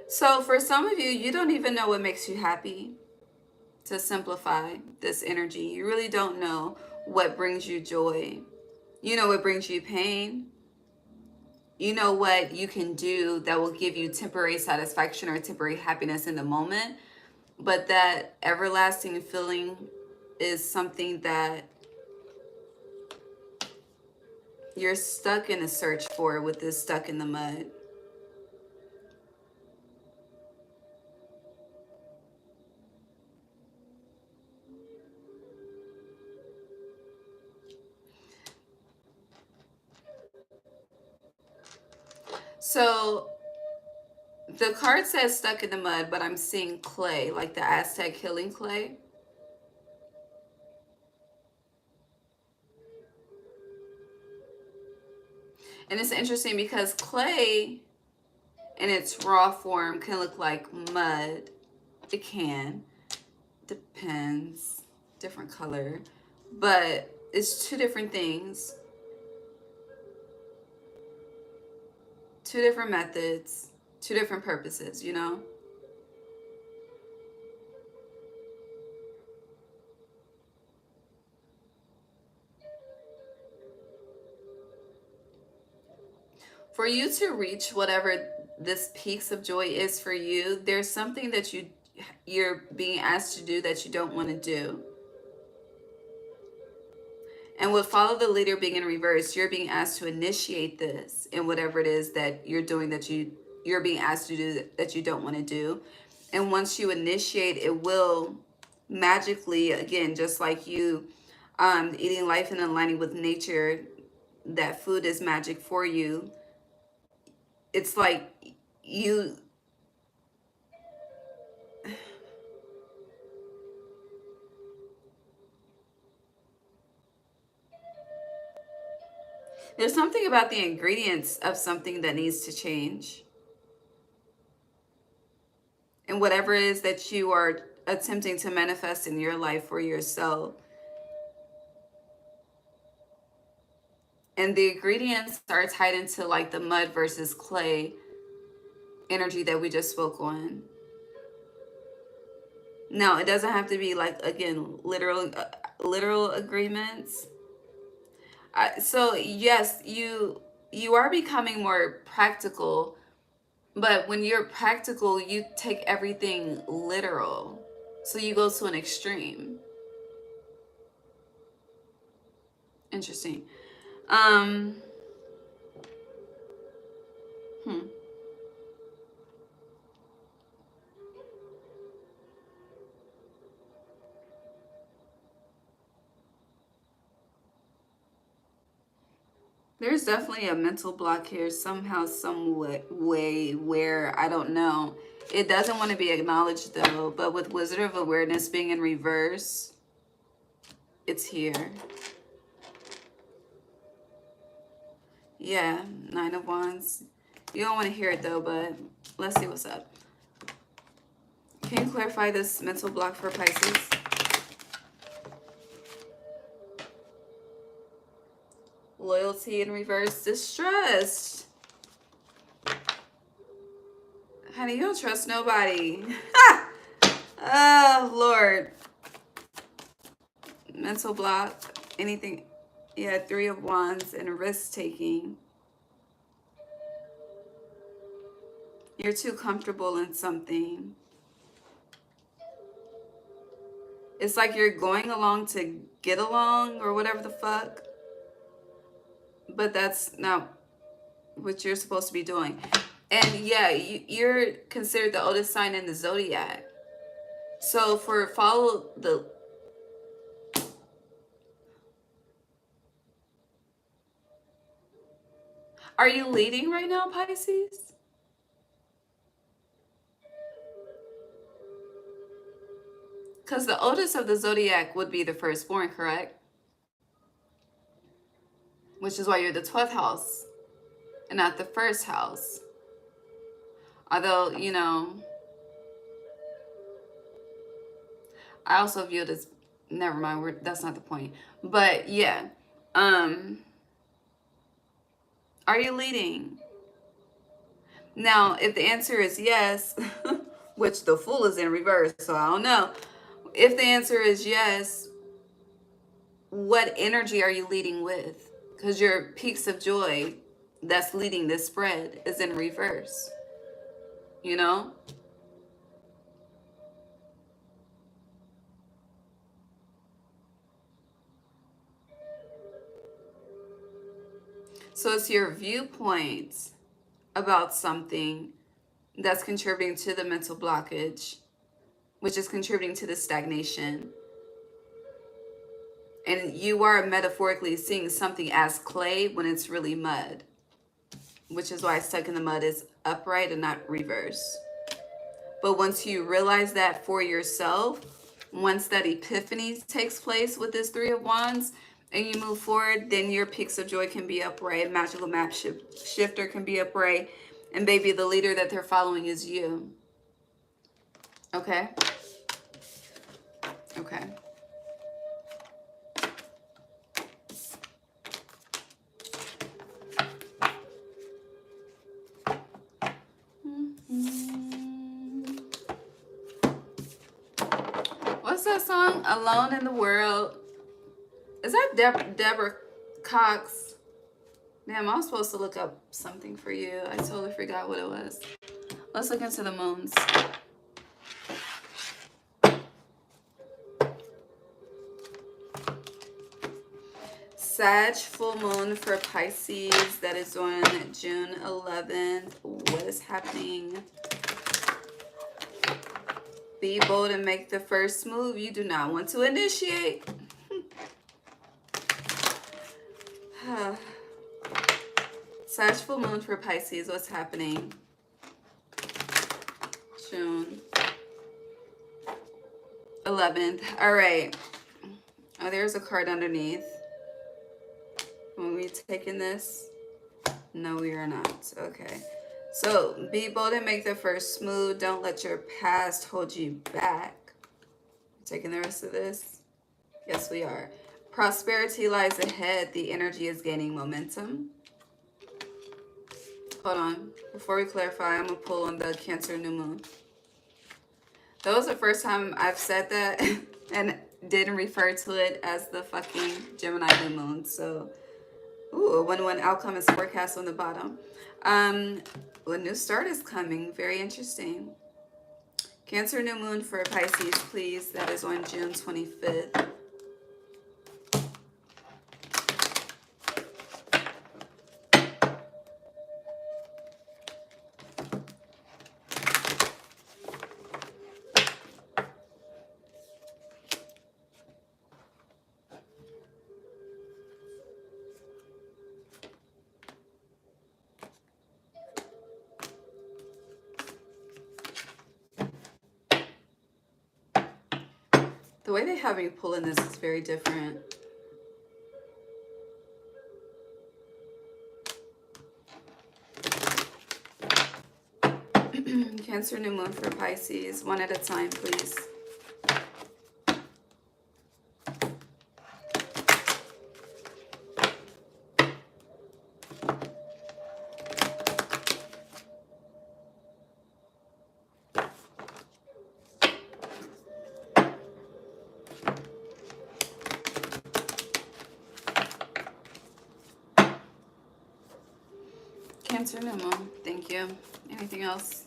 So for some of you, you don't even know what makes you happy. To simplify this energy, you really don't know what brings you joy. You know what brings you pain. You know what you can do that will give you temporary satisfaction or temporary happiness in the moment. But that everlasting feeling is something that you're stuck in a search for with this stuck in the mud. So the card says stuck in the mud, but I'm seeing clay, like the Aztec healing clay. And it's interesting because clay in its raw form can look like mud. It can. Depends. Different color. But It's two different things, two different methods, two different purposes, you know? For you to reach whatever this peaks of joy is for you, there's something that you're being asked to do that you don't want to do. And with follow the leader being in reverse, you're being asked to initiate this in whatever it is that you're doing that you're being asked to do that you don't want to do. And once you initiate, it will magically, again, just like you eating life and aligning with nature, that food is magic for you. It's like you there's something about the ingredients of something that needs to change. And whatever it is that you are attempting to manifest in your life for yourself. And the ingredients are tied into like the mud versus clay energy that we just spoke on. Now, it doesn't have to be like, again, literal agreements. So yes, you are becoming more practical, but when you're practical, you take everything literal. So you go to an extreme. Interesting. Hmm. There's definitely a mental block here somehow, some way where, I don't know. It doesn't want to be acknowledged though, but with Wizard of Awareness being in reverse, it's here. Yeah, Nine of Wands. You don't want to hear it though, but let's see what's up. Can you clarify this mental block for Pisces? Loyalty in reverse, distrust. Honey, you don't trust nobody. Oh, Lord. Mental block, anything. Yeah, Three of Wands and risk-taking. You're too comfortable in something. It's like you're going along to get along or whatever the fuck. But that's not what you're supposed to be doing. And yeah, you're considered the oldest sign in the zodiac. So for follow the... Are you leading right now, Pisces? Because the oldest of the zodiac would be the firstborn, correct? Which is why you're the 12th house and not the first house. Although, you know, I also view it as, never mind, that's not the point. But yeah, are you leading? Now, if the answer is yes, which the Fool is in reverse, so I don't know. If the answer is yes, what energy are you leading with? Because your peaks of joy that's leading this spread is in reverse, you know? So it's your viewpoint about something that's contributing to the mental blockage, which is contributing to the stagnation. And you are metaphorically seeing something as clay when it's really mud, which is why stuck in the mud is upright and not reverse. But once you realize that for yourself, once that epiphany takes place with this Three of Wands and you move forward, then your peaks of joy can be upright, magical map shifter can be upright, and baby, the leader that they're following is you. Okay? Okay. that song? Alone in the World. Is that Deborah Cox? Damn, I was supposed to look up something for you. I totally forgot what it was. Let's look into the moons. Sag full moon for Pisces. That is on June 11th. What is happening? Be bold and make the first move. You do not want to initiate. Sag full moon for Pisces. What's happening? June 11th. All right. Oh, there's a card underneath. Are we taking this? No, we are not. Okay. So, be bold and make the first move. Don't let your past hold you back. Taking the rest of this? Yes, we are. Prosperity lies ahead. The energy is gaining momentum. Hold on. Before we clarify, I'm going to pull on the Cancer new moon. That was the first time I've said that and didn't refer to it as the fucking Gemini new moon. So, ooh, a 1-1 outcome is forecast on the bottom. A new start is coming. Very interesting. Cancer new moon for Pisces, please. That is on June 25th. The way they have me pulling this is very different. Cancer new moon for Pisces. One at a time, please. Cancer new moon. Thank you. Anything else?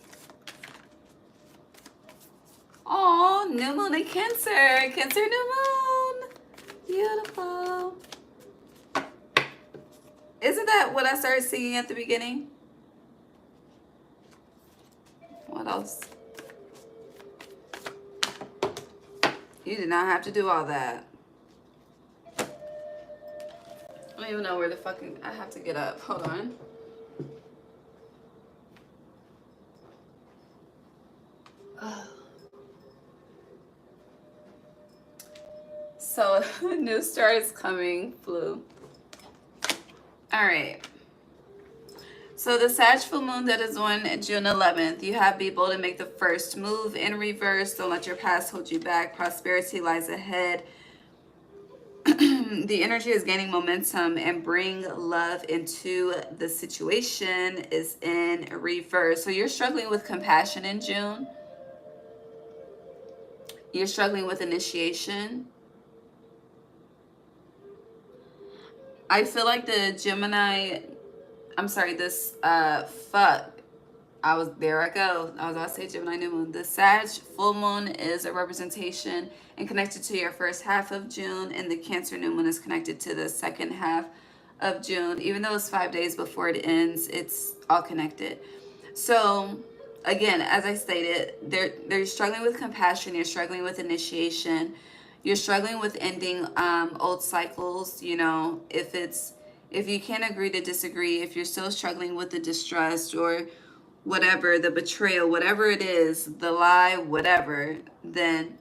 Oh, new moon in Cancer. Cancer new moon. Beautiful. Isn't that what I started singing at the beginning? What else? You did not have to do all that. I don't even know where the fucking... I have to get up. Hold on. So, new start is coming. Flu. All right. So, the Sag full moon that is on June 11th. You have be bold and make the first move in reverse. Don't let your past hold you back. Prosperity lies ahead. The energy is gaining momentum, and bring love into the situation is in reverse. So, you're struggling with compassion in June. You're struggling with initiation. I feel like the Gemini, I'm sorry, this, there I go. I was about to say Gemini new moon. The Sag full moon is a representation and connected to your first half of June, and the Cancer new moon is connected to the second half of June. Even though it's 5 days before it ends, it's all connected. So, again, as I stated, they're struggling with compassion, you're struggling with initiation. You're struggling with ending old cycles, you know, if you can't agree to disagree, if you're still struggling with the distrust or whatever, the betrayal, whatever it is, the lie, whatever, then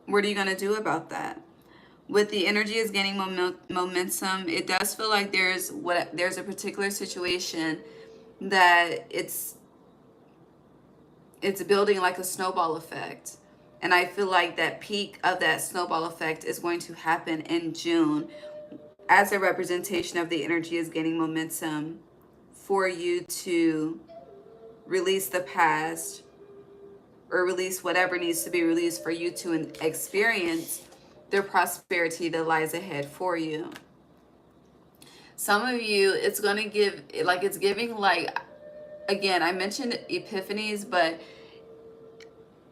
what are you going to do about that? With the energy is gaining momentum, it does feel like there's a particular situation that it's building like a snowball effect. And I feel like that peak of that snowball effect is going to happen in June as a representation of the energy is gaining momentum for you to release the past, or release whatever needs to be released for you to experience the prosperity that lies ahead for you. Some of you, it's going to give, like, it's giving, like, again, I mentioned epiphanies, but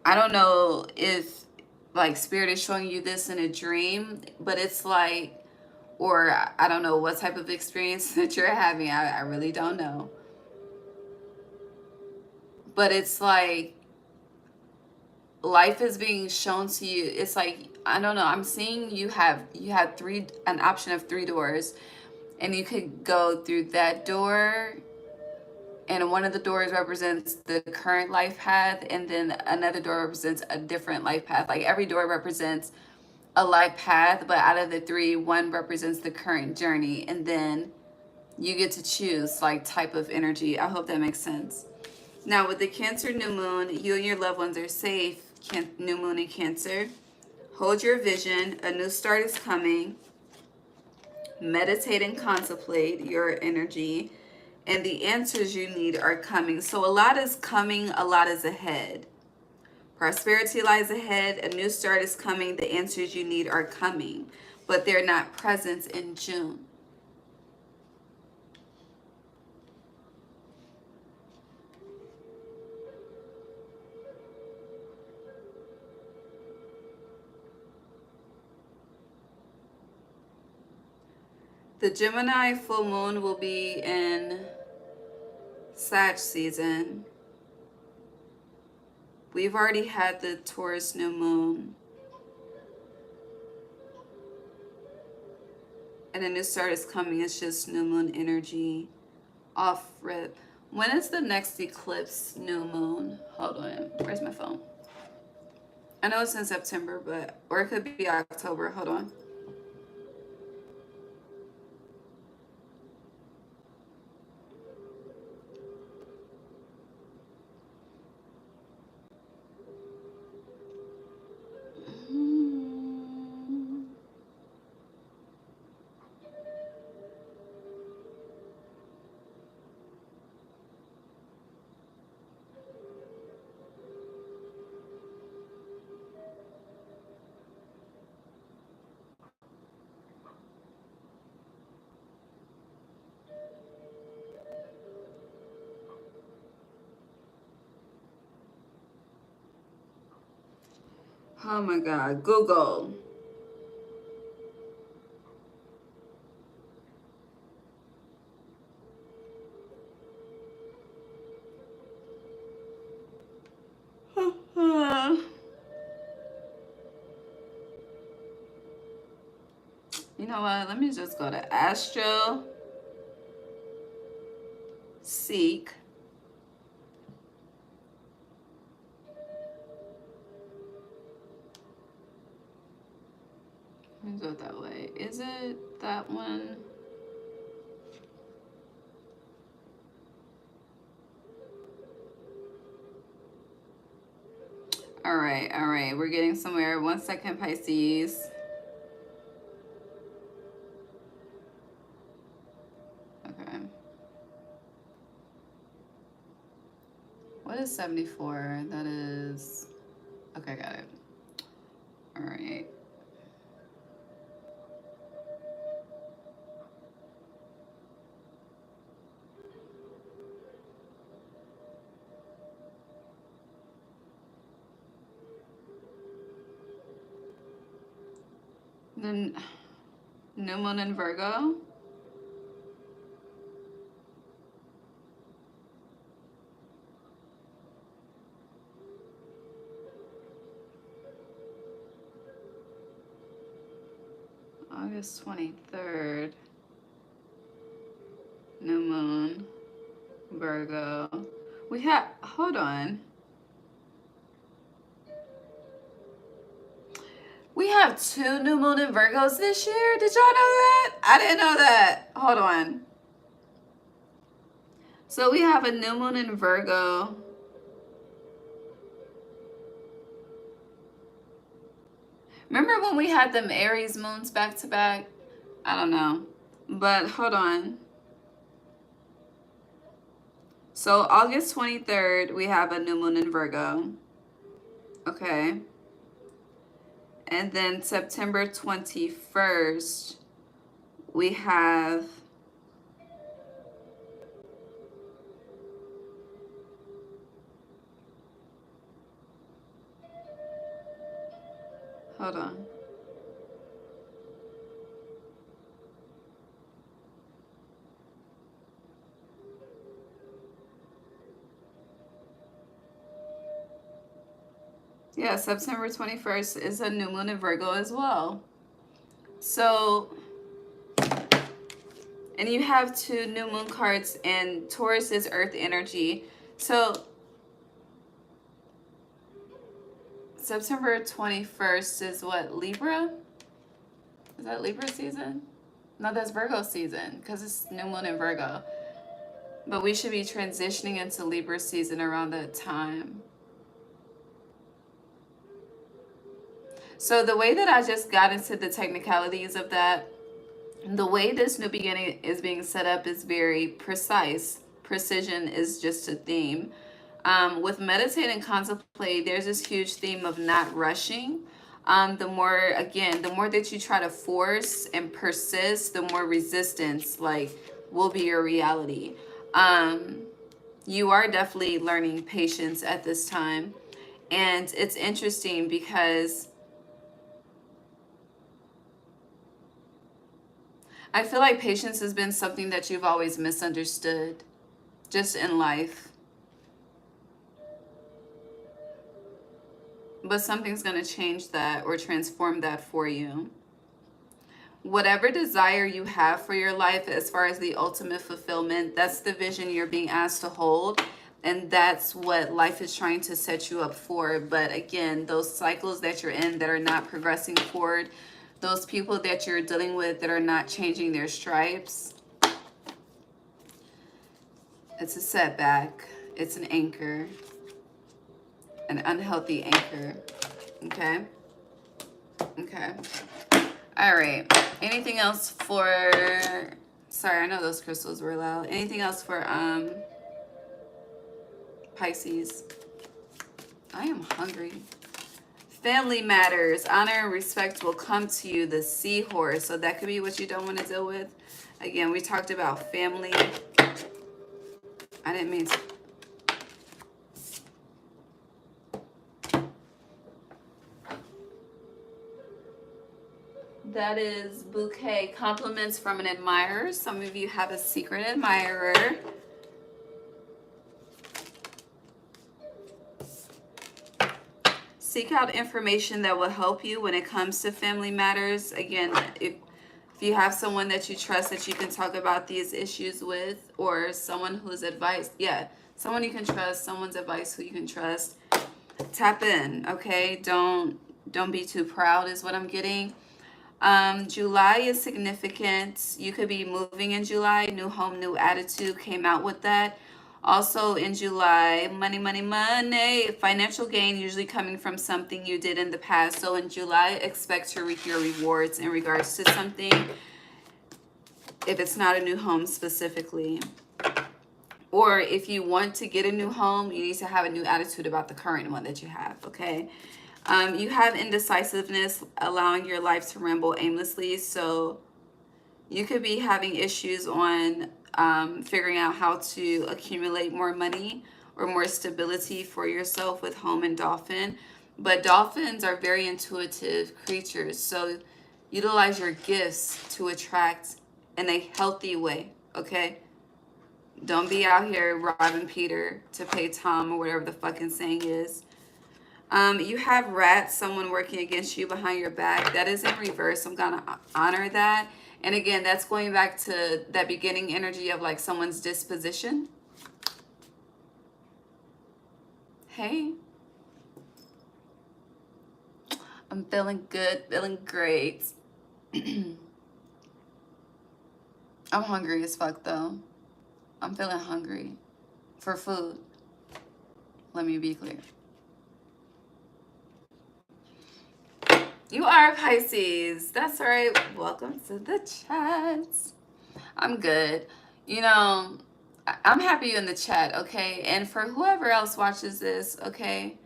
I don't know if, like, Spirit is showing you this in a dream, but it's like, or I don't know what type of experience that you're having. I really don't know. But it's like life is being shown to you. It's like, I don't know, I'm seeing you had an option of 3 doors, and you could go through that door, and one of the doors represents the current life path, and then another door represents a different life path. Like, every door represents a life path, but out of the 3, one represents the current journey, and then you get to choose, like, type of energy. I hope that makes sense. Now, with the Cancer new moon, you and your loved ones are safe. New moon in Cancer. Hold your vision. A new start is coming. Meditate and contemplate your energy, and the answers you need are coming. So a lot is coming, a lot is ahead. Prosperity lies ahead. A new start is coming. The answers you need are coming, but they're not present in June. The Gemini full moon will be in Sag season. We've already had the Taurus new moon. And a new start is coming. It's just new moon energy. Off rip. When is the next eclipse new moon? Hold on. Where's my phone? I know it's in September, but, or it could be October. Hold on. Oh my God, Google. You know what? Let me just go to Astro Seek. Let me go that way. Is it that one? All right. We're getting somewhere. 1 second, Pisces. Okay. What is 74? That is... Okay, got it. All right. Then new moon in Virgo. August 23rd. New moon, Virgo. We have, hold on. We have 2 new moon in Virgos this year. Did y'all know that? I didn't know that. Hold on. So we have a new moon in Virgo. Remember when we had them Aries moons back to back? I don't know. But hold on. So August 23rd, we have a new moon in Virgo. Okay. And then September 21st, we have hold on. Yeah, September 21st is a new moon in Virgo as well. So, and you have 2 new moon cards, and Taurus is earth energy. So, September 21st is what, Libra? Is that Libra season? No, that's Virgo season because it's new moon in Virgo. But we should be transitioning into Libra season around that time. So the way that I just got into the technicalities of that, the way this new beginning is being set up is very precise. Precision is just a theme. With meditate and contemplate, there's this huge theme of not rushing. The more that you try to force and persist, the more resistance will be your reality. You are definitely learning patience at this time. And it's interesting because I feel like patience has been something that you've always misunderstood just in life. But something's going to change that or transform that for you. Whatever desire you have for your life as far as the ultimate fulfillment, that's the vision you're being asked to hold. And that's what life is trying to set you up for. But again, those cycles that you're in that are not progressing forward, those people that you're dealing with that are not changing their stripes, it's a setback. It's an anchor, an unhealthy anchor. Okay? Okay. All right. Anything else for... Sorry, I know those crystals were loud. Anything else for Pisces? I am hungry. Family matters. Honor and respect will come to you, the seahorse. So that could be what you don't want to deal with. Again, we talked about family. I didn't mean to. That is bouquet. Compliments from an admirer. Some of you have a secret admirer. Seek out information that will help you when it comes to family matters. Again, if you have someone that you trust that you can talk about these issues with, or someone whose advice, someone you can trust, someone's advice who you can trust, tap in, okay? Don't be too proud is what I'm getting. July is significant. You could be moving in July. New home, new attitude came out with that. Also in July, money, money, money. Financial gain usually coming from something you did in the past. So in July, expect to reap your rewards in regards to something. If it's not a new home specifically. Or if you want to get a new home, you need to have a new attitude about the current one that you have, okay? You have indecisiveness, allowing your life to ramble aimlessly. So you could be having issues on figuring out how to accumulate more money or more stability for yourself with home and dolphin. But dolphins are very intuitive creatures. So utilize your gifts to attract in a healthy way, okay? Don't be out here robbing Peter to pay Tom or whatever the fucking saying is. You have rats, someone working against you behind your back. That is in reverse. I'm going to honor that. And again, that's going back to that beginning energy of like someone's disposition. Hey. I'm feeling good, feeling great. I'm hungry as fuck though. I'm feeling hungry for food. Let me be clear. You are Pisces. That's all right. Welcome to the chat. I'm good. You know, I'm happy you're in the chat, okay? And for whoever else watches this, okay?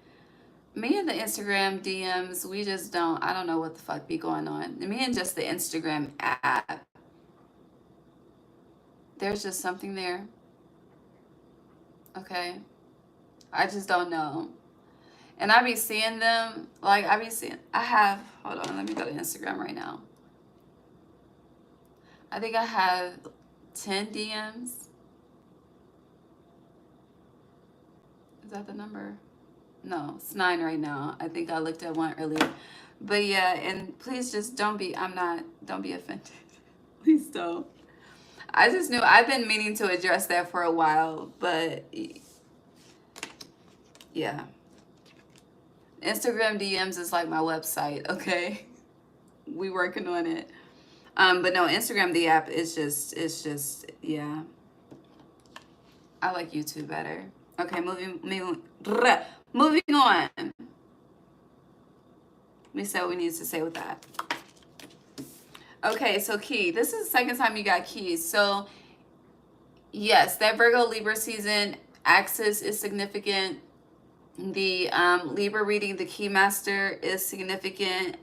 Me and the Instagram DMs, we just don't, I don't know what the fuck be going on. Me and just the Instagram app, there's just something there. Okay. I just don't know. And I be seeing them, like I be seeing, I have, hold on, let me go to Instagram right now. I think I have 10 DMs. Is that the number? No, it's 9 right now. I think I looked at one earlier. But yeah, and please just don't be, don't be offended. Please don't. I just knew, I've been meaning to address that for a while, but yeah. Instagram DMs is like my website, okay? We working on it. But no, Instagram, the app is just, it's just, yeah. I like YouTube better. Okay, moving on. Let me say what we need to say with that. Okay, so key. This is the second time you got keys. So, yes, that Virgo Libra season axis is significant. The Libra reading, the key master is significant.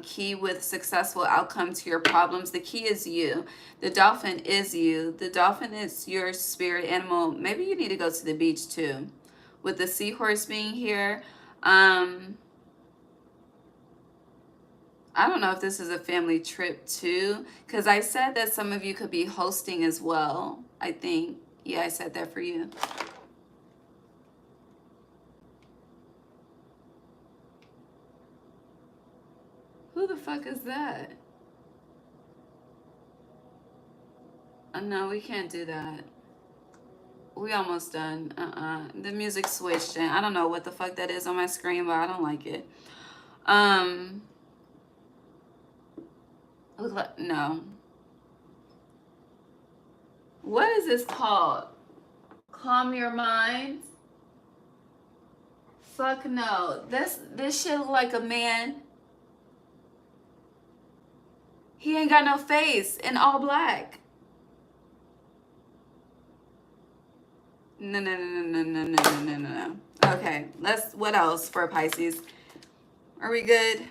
Key with successful outcome to your problems. The key is you. The dolphin is you. The dolphin is your spirit animal. Maybe you need to go to the beach too. With the seahorse being here. I don't know if this is a family trip too, because I said that some of you could be hosting as well. I think. Yeah, I said that for you. Who the fuck is that? No, we can't do that. We almost done. The music switched and I don't know what the fuck that is on my screen, but I don't like it. Look like, no. What is this called? Calm your mind? Fuck no. This shit look like a man. He ain't got no face in all black. No. Okay, what else for Pisces? Are we good?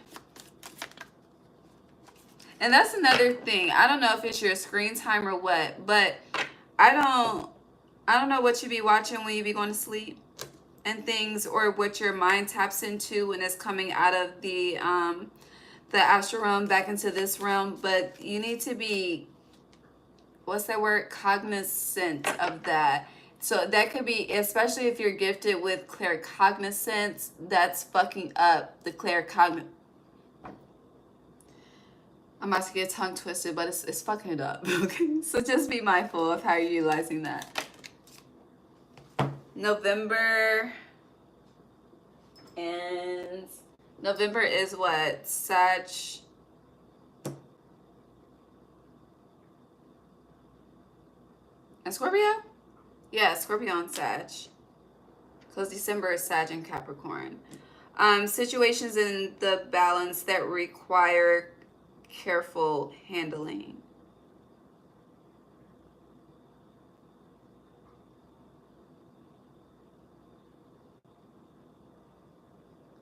And that's another thing. I don't know if it's your screen time or what, but I don't know what you be watching when you be going to sleep and things, or what your mind taps into when it's coming out of the astral realm back into this realm, but you need to be, what's that word? Cognizant of that. So that could be, especially if you're gifted with claircognizance, that's fucking up the claircognizance. I'm about to get tongue twisted, but it's fucking it up. Okay, so just be mindful of how you're utilizing that. November is what? Sag. And Scorpio? Yeah, Scorpio and Sag. Because December is Sag and Capricorn. Situations in the balance that require careful handling.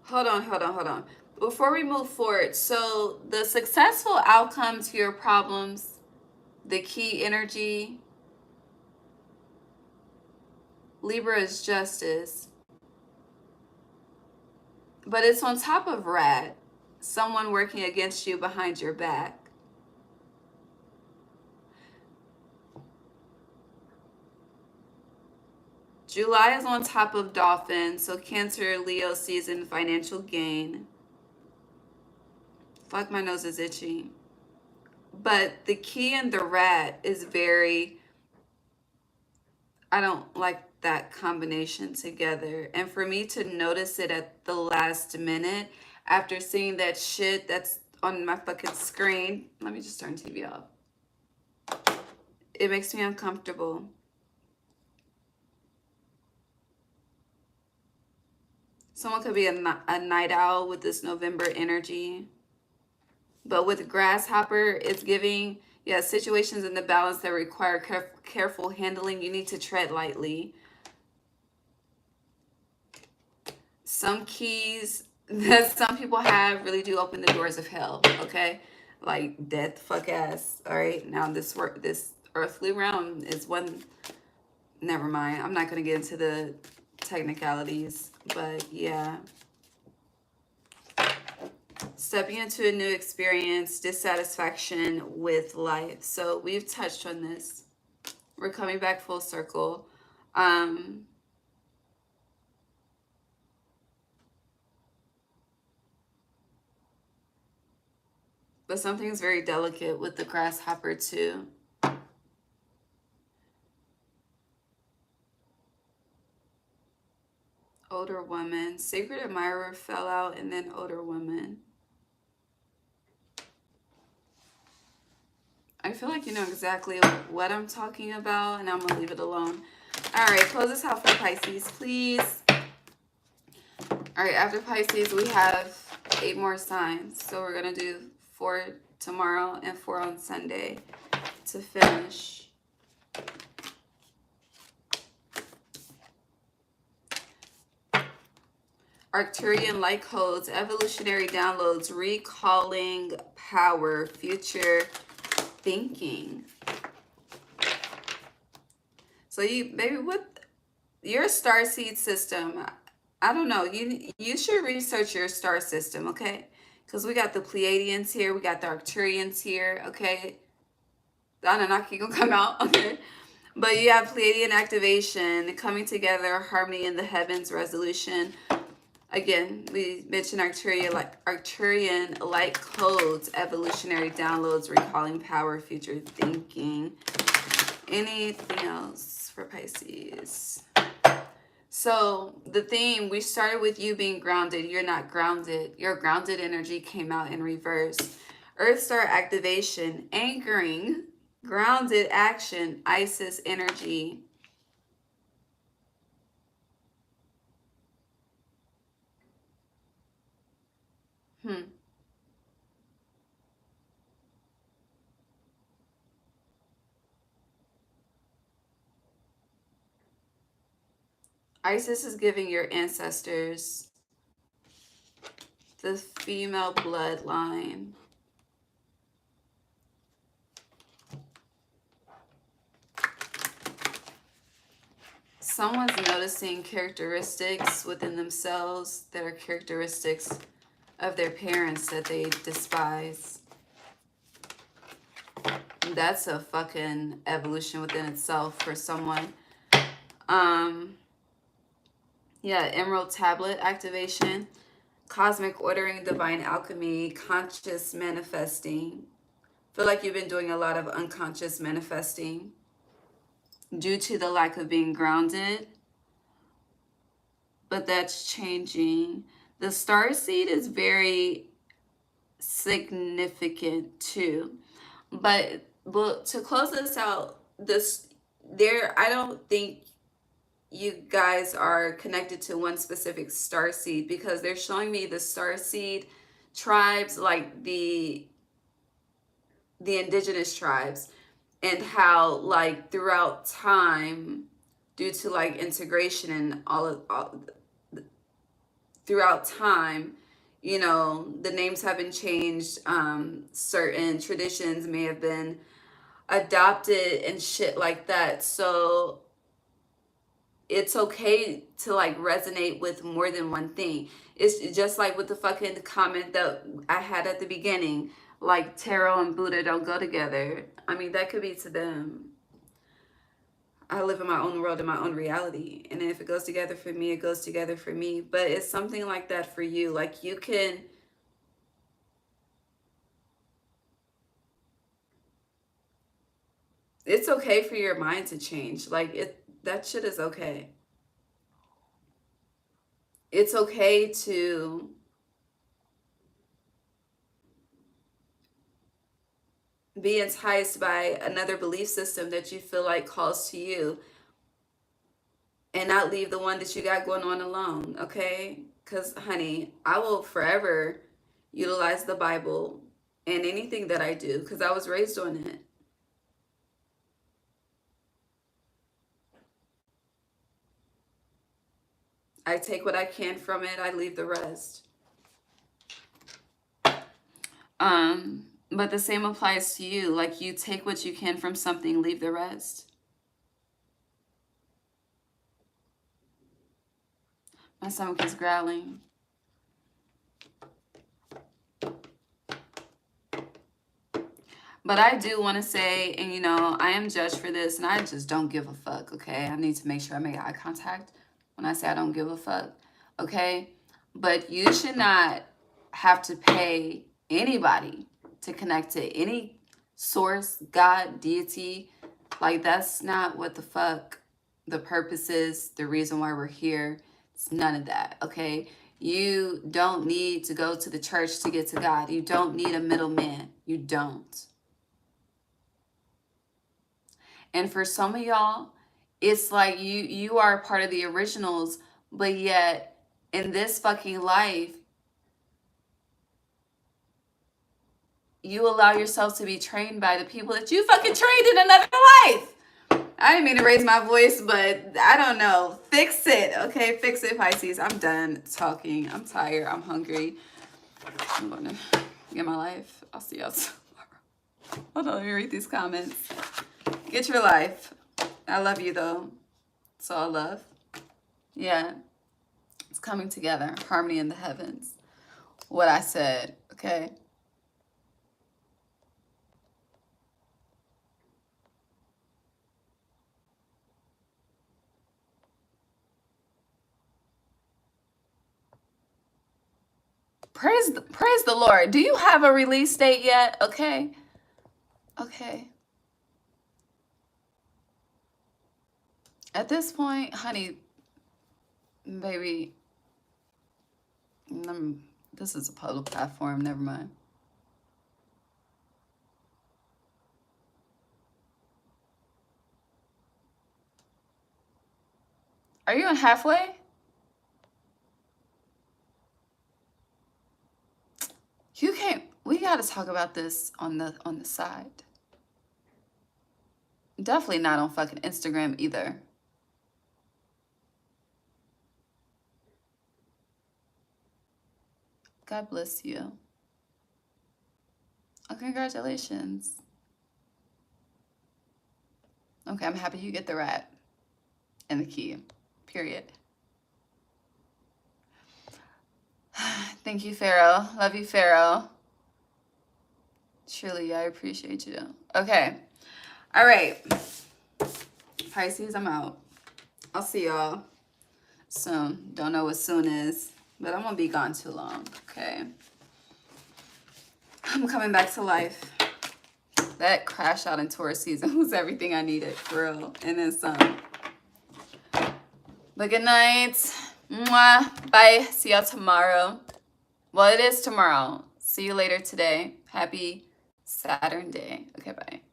Hold on. Before we move forward, so the successful outcome to your problems, the key energy, Libra is justice. But it's on top of rat, someone working against you behind your back. July is on top of dolphin, so Cancer, Leo season, financial gain. Fuck, my nose is itchy. But the key and the rat is very, I don't like that combination together. And for me to notice it at the last minute after seeing that shit that's on my fucking screen, let me just turn TV off. It makes me uncomfortable. Someone could be a night owl with this November energy. But with grasshopper, it's giving, yeah, situations in the balance that require careful handling. You need to tread lightly. some keys that some people have really do open the doors of hell, okay? Like death, fuck ass. All right. Now this earthly realm is one. Never mind. I'm not gonna get into the technicalities, but yeah. Stepping into a new experience, dissatisfaction with life. So we've touched on this. We're coming back full circle. But something's very delicate with the grasshopper too. Older woman. Sacred admirer fell out, and then older woman. I feel like you know exactly what I'm talking about, and I'm going to leave it alone. All right, close this out for Pisces, please. All right, after Pisces, we have 8 more signs. So we're going to do 4 tomorrow and 4 on Sunday to finish. Arcturian light codes, evolutionary downloads, recalling power, future thinking. So you, maybe what your starseed system, I don't know, you should research your star system, okay? Because we got the Pleiadians here, we got the Arcturians here, okay? The Anunnaki gonna come out, okay? But you have Pleiadian activation, coming together, harmony in the heavens, resolution. Again, we mentioned Arcturian light codes, evolutionary downloads, recalling power, future thinking. Anything else for Pisces? So the theme, we started with you being grounded. You're not grounded. Your grounded energy came out in reverse. Earth star activation, anchoring, grounded action, Isis energy. Isis is giving your ancestors the female bloodline. Someone's noticing characteristics within themselves that are characteristics of their parents that they despise. That's a fucking evolution within itself for someone. Yeah, Emerald Tablet activation, cosmic ordering, divine alchemy, conscious manifesting. Feel like you've been doing a lot of unconscious manifesting due to the lack of being grounded, but that's changing. The star seed is very significant too. But to close this out, I don't think you guys are connected to one specific star seed, because they're showing me the star seed tribes, like the indigenous tribes, and how like throughout time, due to like integration and all throughout time, you know, the names have been changed. Certain traditions may have been adopted and shit like that. So it's okay to like resonate with more than one thing. It's just like with the fucking comment that I had at the beginning, like tarot and Buddha don't go together. I mean, that could be to them. I live in my own world, in my own reality. And if it goes together for me, it goes together for me. But it's something like that for you. Like you can, it's okay for your mind to change. Like that shit is okay. It's okay to be enticed by another belief system that you feel like calls to you, and not leave the one that you got going on alone, okay? Because, honey, I will forever utilize the Bible in anything that I do, because I was raised on it. I take what I can from it. I leave the rest. But the same applies to you. Like, you take what you can from something, leave the rest. My stomach is growling. But I do want to say, and you know, I am judged for this, and I just don't give a fuck, okay? I need to make sure I make eye contact when I say I don't give a fuck, okay? But you should not have to pay anybody to connect to any source, God, deity. Like, that's not what the fuck the purpose is, the reason why we're here. It's none of that, okay? You don't need to go to the church to get to God. You don't need a middleman. You don't. And for some of y'all, it's like you are a part of the originals, but yet in this fucking life, you allow yourself to be trained by the people that you fucking trained in another life. I didn't mean to raise my voice, but I don't know. Fix it, okay? Fix it, Pisces. I'm done talking. I'm tired. I'm hungry. I'm going to get my life. I'll see y'all tomorrow. Hold on, let me read these comments. Get your life. I love you, though. It's all love. Yeah. It's coming together. Harmony in the heavens. What I said, okay? Praise the Lord. Do you have a release date yet? Okay. Okay. At this point, honey, baby, this is a public platform. Never mind. Are you on halfway? You can't. We got to talk about this on the side. Definitely not on fucking Instagram either. God bless you. Oh, congratulations. Okay, I'm happy you get the rat and the key. Period. Thank you, Pharaoh. Love you, Pharaoh. Truly, I appreciate you. Okay. All right. Pisces, I'm out. I'll see y'all soon. Don't know what soon is, but I won't be gone too long, okay? I'm coming back to life. That crash out in Taurus season was everything I needed, for real. And then some. But good night. Mwah. Bye. See y'all tomorrow. Well, it is tomorrow. See you later today. Happy Saturn day. Okay, bye.